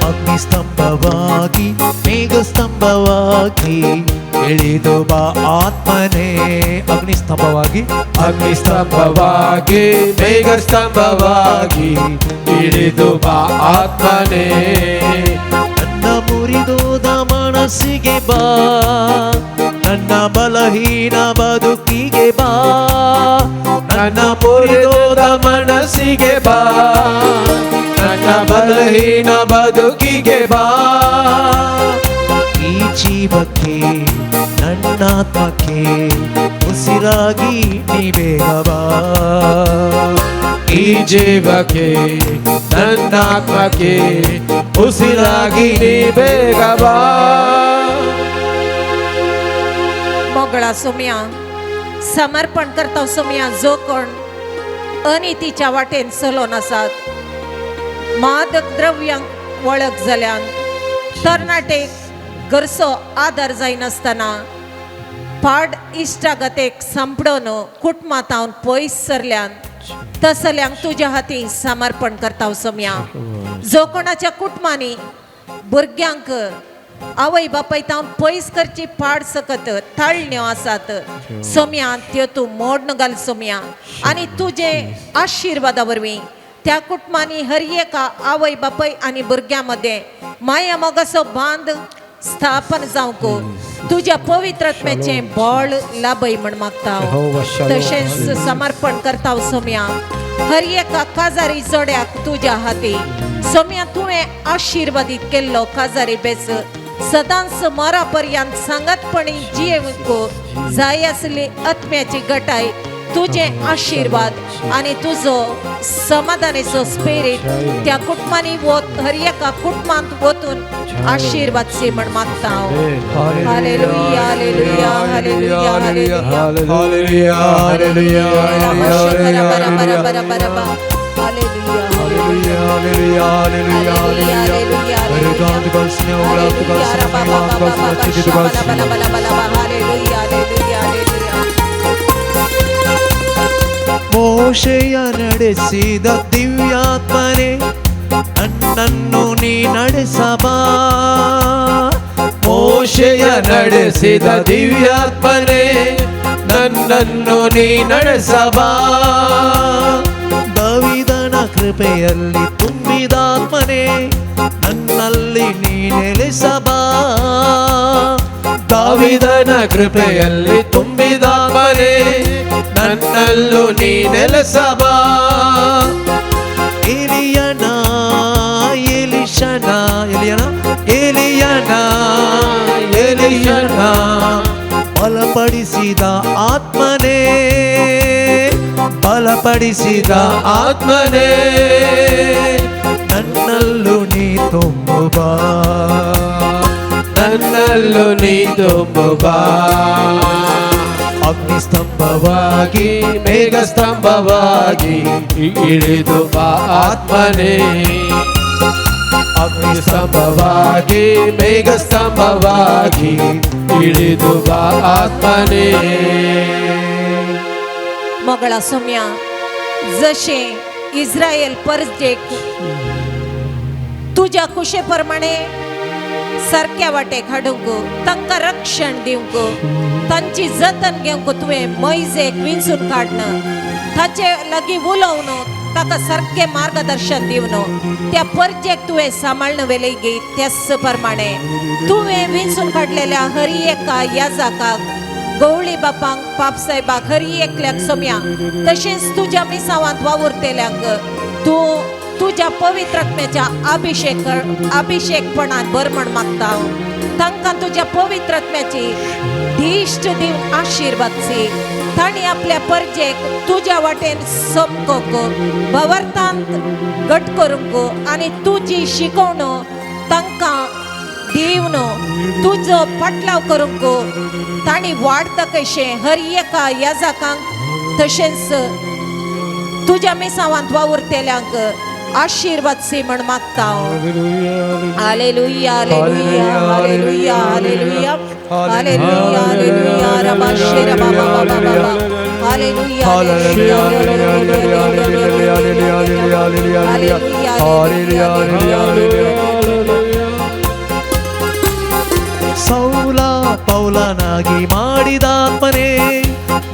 ಅಗ್ನಿಸ್ತಂಭವಾಗಿ ಮೇಘಸ್ತಂಭವಾಗಿ ಇಳಿದು ಬಾ ಆತ್ಮನೇ. ಅಗ್ನಿಸ್ತಂಭವಾಗಿ ಅಗ್ನಿಸ್ತಂಭವಾಗಿ ಮೇಘಸ್ತಂಭವಾಗಿ ಇಳಿದು ಬಾ ಆತ್ಮನೇ. ನನ್ನ ಮುರಿದೋದ ಮನಸ್ಸಿಗೆ ಬಾ, ನನ್ನ ಬಲಹೀನ ಬದುಕಿಗೆ ಬಾ. ನನ್ನ ಮುರಿದೋದ ಮನಸ್ಸಿಗೆ ಬಾ, ನನ್ನ ಬಲಹೀನ ಬದುಕಿಗೆ ಬಾ. ಈ ಜೀವಕ್ಕೆ ನನ್ನಾತ್ಮಕ್ಕೆ ಉಸಿರಾಗಿ ನೀ ಬೇಗ ಬಾ. ಈ ಜೀವಕ್ಕೆ ನನ್ನಾತ್ಮಕ್ಕೆ ಉಸಿರಾಗಿ ನೀ ಬೇಗ ಬಾ. मोगळा सोम्या समर्पण करता सोम्या जो कोण अनितीच्या वाटेन चलोन आसात, मादक द्रव्यांक वळख जाल्यान, तरणाटेक गरसो आदार जायनासतना, पाड इश्टागतेक सांपडोन कुटुंबांतावन पयस सरल्यान, तसल्यांक तुज्या हाती समर्पण करता सोम्या. जो कोणाच्या कुटुंबांनी भुरग्यांक आवय बापाय तावन पयस करची पाड सकत ताळण्यो आसात सोम्या, त्यो तूं मोडन घाल सोम्या. आनी तुजे आशिर्वादा वरवीं त्या कुटुंबांनी हर एका आवय बापाय आनी भुरग्यां मध्ये माया मोगाचो बांद स्थापन जावंक तुझ्या पवित्रत्म्याचे बळ लाभय म्हण मागता. तशेंच समर्पण करता सोम्या हर एका काजारी जोड्याक तुज्या हाती. सोम्या तुवें आशिर्वादीत केल्लो काजारी बेस सदांच मरा पर्यंत सांगतपणी जियेवंक जाय आसली आत्म्याची गटाय, तुझे आशीर्वाद आणि तुझो समाधानाचो स्पिरिट त्या कुटुंबांनी हर एका कुटुंबांत वचून आशीर्वाद से म्हण मागता. Hallelujah hallelujah hallelujah hallelujah hallelujah hallelujah hallelujah ಮೋಶೆಯ ನಡೆಸಿದ ದಿವ್ಯಾತ್ಮನೆ ನನ್ನನ್ನು ನೀ ನಡೆಸಬಾ. ಮೋಶೆಯ ನಡೆಸಿದ ದಿವ್ಯಾತ್ಮನೆ ನನ್ನನ್ನು ನೀ ನಡೆಸಬಾ. ದಾವೀದನ ಕೃಪೆಯಲ್ಲಿ ತುಂಬಿದಾತ್ಮನೆ ನನ್ನಲ್ಲಿ ನೀ ನೆಲೆಸಬಾ. ದಾವೀದನ ಕೃಪೆಯಲ್ಲಿ ತುಂಬಿದಾತ್ಮನೆ ನನ್ನಲ್ಲೂ ನೀ ನೆಲೆಸಬಾ. ಎಲಿಯನ ಎಲಿಶನ ಎಲಿಯನ ಎಲಿಯನ ಬಲಪಡಿಸಿದ ಆತ್ಮನೇ, ಬಲಪಡಿಸಿದ ಆತ್ಮನೇ ನನ್ನಲ್ಲೂ ನೀ ತುಂಬುಬಾ. ನನ್ನಲ್ಲೂ ನೀ ತುಂಬುಬಾ. ಅಗ್ನಿಸ್ತಂಭವಾಗಿ ಮೇಘಸ್ತಂಭವಾಗಿ ಇಳಿದು ಬಾ ಆತ್ಮನೇ. ಅಗ್ನಿಸ್ತಂಭವಾಗಿ ಮೇಘಸ್ತಂಭವಾಗಿ ಇಳಿದು ಬಾ ಆತ್ಮನೇ. मोगळा सोम्या जशे इस्रायल परजेक तुझ्या कुशे प्रमाणे सारक्या वाटेक हाडूंक तांकां रक्षण दिवंक तांची जतन घेवंक तुवें मैजेक विंचून काडन ताचे लागीं उलोवन ताका सारकें मार्गदर्शन दिवन त्या परजेक तुवें सांबाळन वेले गे त्याच प्रमाणे तुवें विंचून काडलेल्या हरी एका याजकाक गवळी बापांक पापसाहेबाक हरी एकल्याक सोम्या तशेंच तुज्या मिसावांत वावुरतेल्यांक तूं तुझ्या पवित्र आत्म्याच्या अभिषेकपणान बरमण मागता तांकां तुझ्या पवित्र आत्म्याची दिश्ट दिवन आशीर्वादची तांणी आपल्या परजेक तुझ्या वाटेन सोमकोक भवर्तांत घट करूंक आनी तुजी शिकवण तांकां दिवन तुजो पाटलाव करूंक तांणी वाडता कशें हर एका याजकांक तशेंच तुझ्या मिसावांत वावुरतेल्यांक आशीर्वाद से म्हण मागता hallelujah hallelujah hallelujah hallelujah hallelujah hallelujah रबा शेरा बाबा बाबा बाबा हालेलुया हालेलुया हालेलुया ಸೌಲ ಪೌಲನಾಗಿ ಮಾಡಿದಾತ್ಮನೇ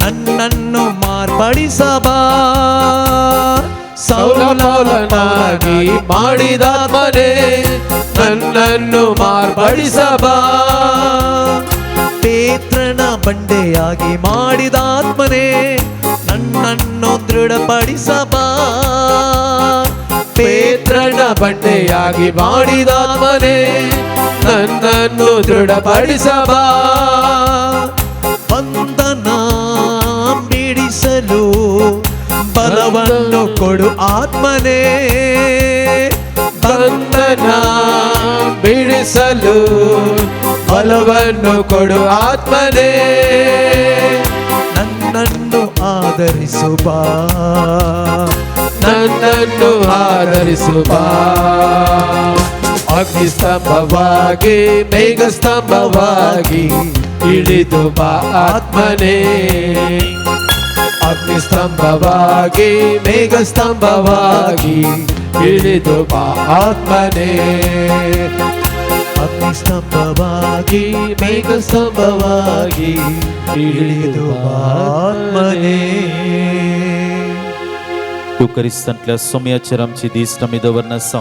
ನನ್ನನ್ನು ಮಾರ್ಪಡಿಸಬಾ ಸೌಲ ಪೌಲನಾಗಿ ಮಾಡಿದಾತ್ಮನೇ ನನ್ನನ್ನು ಮಾರ್ಪಡಿಸಬಾ ಪೇತ್ರನ ಬಂಡೆಯಾಗಿ ಮಾಡಿದಾತ್ಮನೇ ನನ್ನನ್ನು ದೃಢಪಡಿಸಬಾ ಪೇತ್ರನ ಬಂಡೆಯಾಗಿ ಮಾಡಿದಾತ್ಮನೇ ನನ್ನನ್ನು ದೃಢಪಡಿಸಬಾ ಬಂಧನ ಬಿಡಿಸಲು ಬಲವನ್ನು ಕೊಡು ಆತ್ಮನೇ ಬಂಧನ ಬಿಡಿಸಲು ಬಲವನ್ನು ಕೊಡು ಆತ್ಮನೇ ನನ್ನನ್ನು ಆಧರಿಸು ಬಾ ನನ್ನನ್ನು ಆಧರಿಸು ಬಾ ಅಗ್ನಿಸ್ತಂಭವಾಗಿ ಮೇಘಸ್ತಂಭವಾಗಿ ಇಳಿದು ಬಾ ಆತ್ಮನೇ ಅಗ್ನಿಸ್ತಂಭವಾಗಿ ಮೇಘಸ್ತಂಭವಾಗಿ ಇಳಿದು ಬಾ ಆತ್ಮನೇ ಅಗ್ನಿಸ್ತಂಭವಾಗಿ ಮೇಘಸ್ತಂಭವಾಗಿ ಇಳಿದು ಬಾ ಆತ್ಮನೇ युकरिस्तंतल्या सोम्याचेर आमची दिश्ट आमी दवरनासा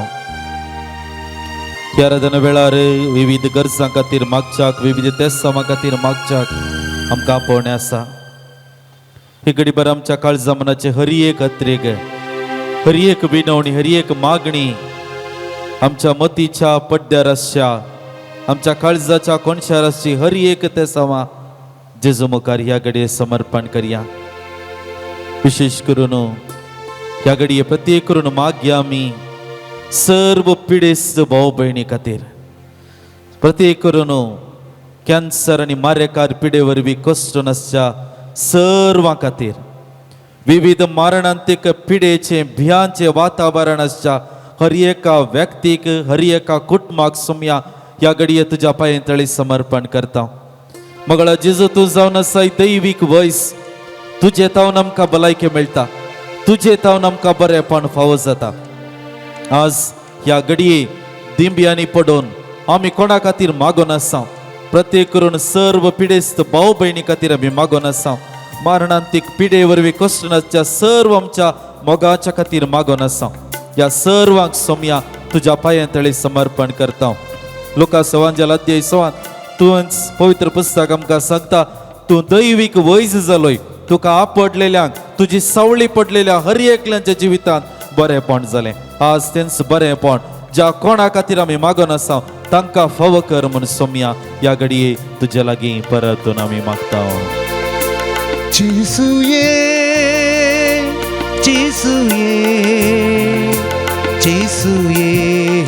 ह्या आराधना वेळार विविध गरजां खातीर मागच्याक विविध तेसां खातीर मागच्याक आमकां आपोवणें आसा ही घडीभर आमच्या काळजा मनाचे हरी एक अत्रेक हरी एक विनवणी हरी एक मागणी आमच्या मतीच्या पड्ड्यार आसच्या आमच्या काळजाच्या कोणशार आसची हरी एक तेसां जेजू मुखार ह्या घडये समर्पण करया विशेष करून ह्या घडये प्रत्येक करून मागया आमी सर्व पिडेस्त भाव भयणी खातीर प्रत्येक करून कॅन्सर आनी मारेकार पिडे वरवीं कश्ट नासच्या सर्वां खातीर विविध मारणांतीक पिडेचे भियांचे वातावरण आसच्या हर एका व्यक्तीक हर एका कुटुंबाक सोम्या ह्या घडये तुज्या पांये तळी समर्पण करता मगळा जेजू तूं जावन आसा दैवीक वयस तुजे तावन आमकां भलायकी मेळटा तुजे तावन आमकां बरेपण फावो जाता आज ह्या घडये दिंब्यांनी पडोवन आमी कोणा खातीर मागोन आसा प्रत्येक करून सर्व पिडेस्त भाव भयणी खातीर आमी मागोन आसा मारणांतीक पिडे वरवीं कश्ट नासच्या सर्व आमच्या मोगाच्या खातीर मागोन आसा ह्या सर्वांक सोम्या तुज्या पांये तळी समर्पण करता लुका सवांजल अध्याय 6 तूं पवित्र पुस्तक आमकां सांगता तूं दैवीक वैज जालोय तुका आपडलेल्यांक तुजी सावळी पडलेल्या हर एकल्यांच्या जिवितांत बरेपण जालें आज तेंच बरेपण ज्या कोणा खातीर आमी मागोन आसा तांकां फावो कर म्हूण सोम्या ह्या घडये तुजे लागीं परतून आमी मागता जेसुये जेसुये जेसुये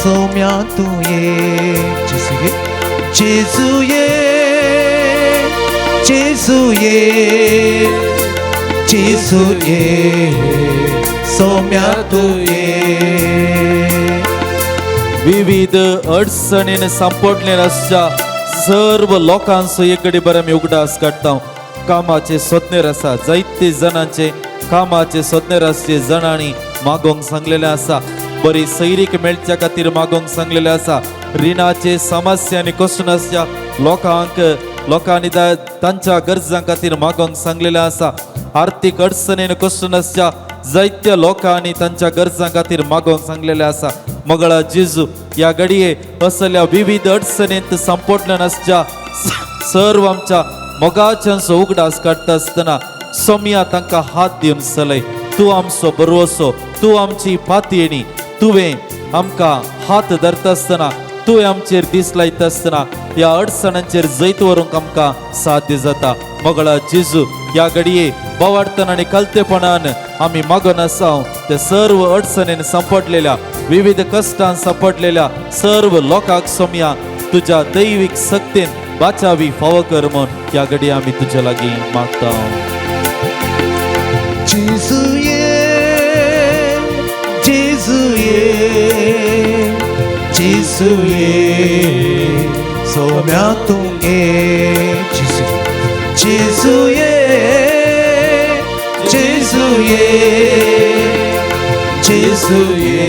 सौम्या तू ये जेसुये जेसुये जेसुये जेसुये सौम्या तू ये विविध अडचणीन सांपडले आसच्या सर्व लोकांचो एक घडीभर आमी उगडास काडटा कामाचे सोदनेर आसा जायते जणांचे कामाचे सोदनेर आसचे जणांनी मागोंक सांगलेले आसा बरी सैरीक मेळच्या खातीर मागोंक सांगलेले आसा. रिणाचे समस्यांनी क्वेश्चन्सच्या लोकांनी तांच्या गरजां खातीर मागोंक सांगलेले आसा. आर्थीक अडचणीन क्वेश्चन्सच्या जायत्या लोकांनी तांच्या गरजां खातीर मागोंक सांगलेले आसा. मंगळा जेजू या घडये असल्या विविध अडचणींत संपटल्या नासच्या सर्व आमच्या मोगाच्यांचो उगडास काडटा आसतना सोम्या तांकां हात दिवन चलय. तूं आमचो बरोसो, तूं आमची पातयणी, तुवें आमकां हात धरता आसतना, तुवें आमचेर दीस लायता आसतना ह्या अडचणांचेर जैत व्हरूंक आमकां साध्य जाता. मंगळा जेजू या घडये बोवाडतन आनी कलतेपणान आमी मागोन आसा. ते सर्व अडचणीन सांपडलेल्या विविध कश्टान सांपडलेल्या सर्व लोकांक सोम्या तुज्या दैवीक शक्तीन बाचावी फावो कर म्हूण ह्या घडये आमी तुजे लागीं मागता. जेजुये जेजुये जेजुये सोम्या तुंगे जेजुये जेजुये जेजुये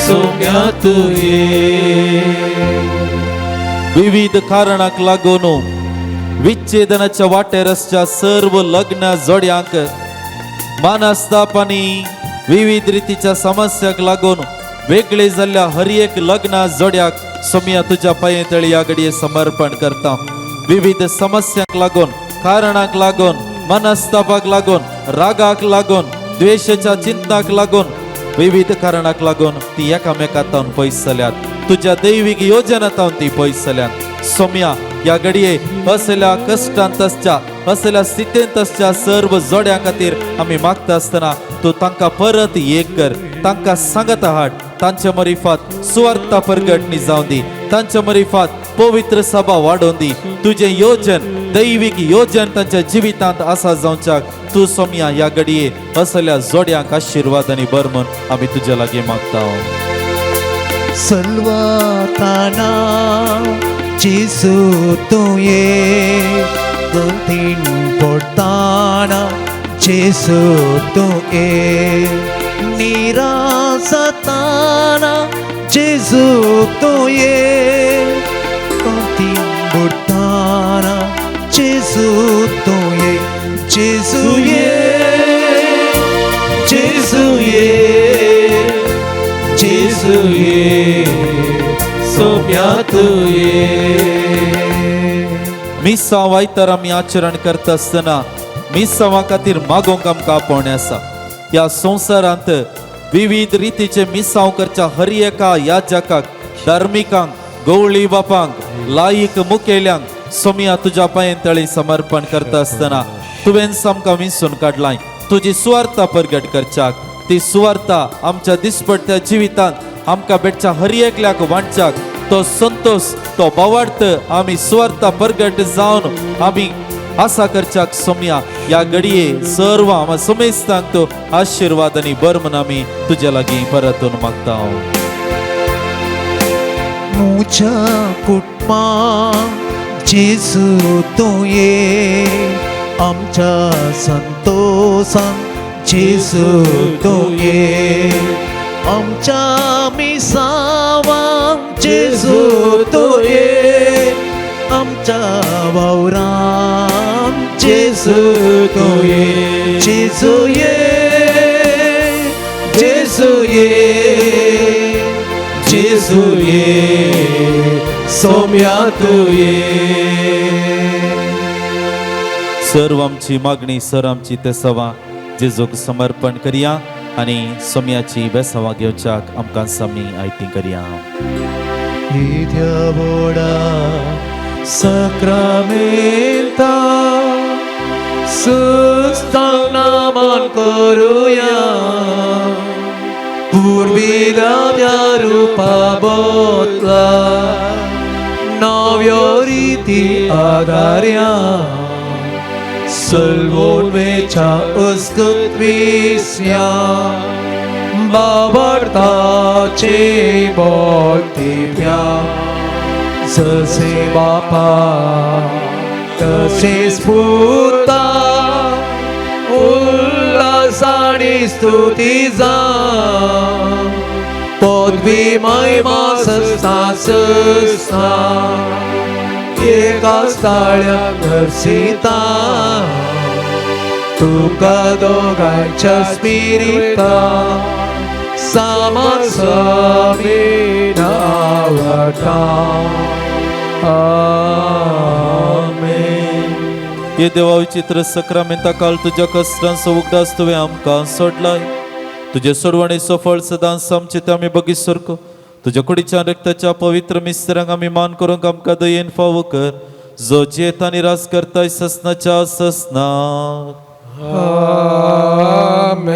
सोम्या तुये. विविध कारणाक लागून विच्छेदनाच्या वाटेर आसच्या सर्व लग्न जोड्यांक मानस्ताप आनी विविध रितीच्या समस्याक लागून वेगळे जाल्ल्या हर एक लग्न जोड्याक सोम्या तुज्या पांयतळी ह्या घडये समर्पण करता. विविध समस्यांक लागून, कारणाक लागून, मनस्तापाक लागून, रागाक लागून, द्वेषाच्या चिंताक लागून, विविध कारणाक लागून ती एकामेकांतावन पयस जाल्यात. तुज्या दैवीक योजनांतावन ती पयस जाल्यात. सोम्या या घडये असल्या कश्टांत आसच्या, असल्या स्थितींत आसच्या सर्व जोड्यां खातीर आमी मागता आसतना तूं तांकां परत एक कर, तांकां सांगता हाड. तांच्या मरिफात सुवार्ता परगटणी जावं दी, तांच्या मरिफात पवित्र सभा वाडोवन दी. तुझे योजन, दैवीक योजन तांच्या जिवितांत आसा जावच्याक तूं सोम्या ह्या घडये असल्या जोड्यांक आशिर्वाद आनी बर म्हूण आमी तुज्या लागीं मागता. सलवाताना जेजू तुये गंतीन पडताना जेजू तुये निरासताना जेजू तुये गंतीन पडताना जेजू तुये जेजूये जेजूये जेजूये सोम्या तुये. मिसांव आयतार आमी आचरण करता आसतना मिसांवा खातीर मागोंक आमकां आपोवणें आसा. ह्या संवसारांत विविध रितीचे मिसांव करच्या हर एका याजकाक, धार्मिकांक, गवळी बापांक, लायक मुखेल्यांक सोम्या तुज्या पांयतळी समर्पण करता आसतना तुवें आमकां विंसून काडलाय तुजी सुवार्ता परगट करच्याक. ती सुवार्ता आमच्या दिसपट्ट्या जिवितांत आमकां बेटच्या हर एकल्याक वांटच्याक तो संतोष, तो बावार्थ आमी सुवार्ता परगट जावन आमी आसा करच्याक सोम्या या घडये सर्व आम्हा समेस्तांक तो आशिर्वाद आनी बर म्हूण आमी तुज्या लागीं परतून मागता. मुझ्या कुटुंबां जेजू तुये आमच्या संतोषां जेजू तुये आमच्या मिसावां जेजू तुये आमच्या वावरां जेजू तुये जेजूये जेजूये जेजूये सोम्या तुये. सर्व आमची मागणी सर आमची ते सवा जेजूक समर्पण करया आनी सोम्याची बेसवा घेवच्याक आमकां समी आयती करया. Idia boda sacramenta sustainaman koruya Purvida rupa botla Navioriti adarya Salvon vecha uskut visya बावरताचे बोलतिव्या जसे बापा तसेच पुता उल्हासाने स्तुती जा पृथ्वी महिमा सस्ता सस्ता एका स्थळ्यात घरसिता तुका दोगांच्या स्पिरिता समसमिनावटा आमेन. ये देवा विचित्र सक्रामेंता काल तुझ्या कष्टांचो उगडास तुवें आमकां सोडलाय. तुझे सोडवणेचो फळ सदांच आमचे ते आमी बगी सरको. तुझ्या कुडीच्या रक्ताच्या पवित्र मिस्त्रांक आमी मान करूंक आमकां दयेन फावो कर. जो जेत आनी रास करताय ससनाच्या ससनाक. आमेन.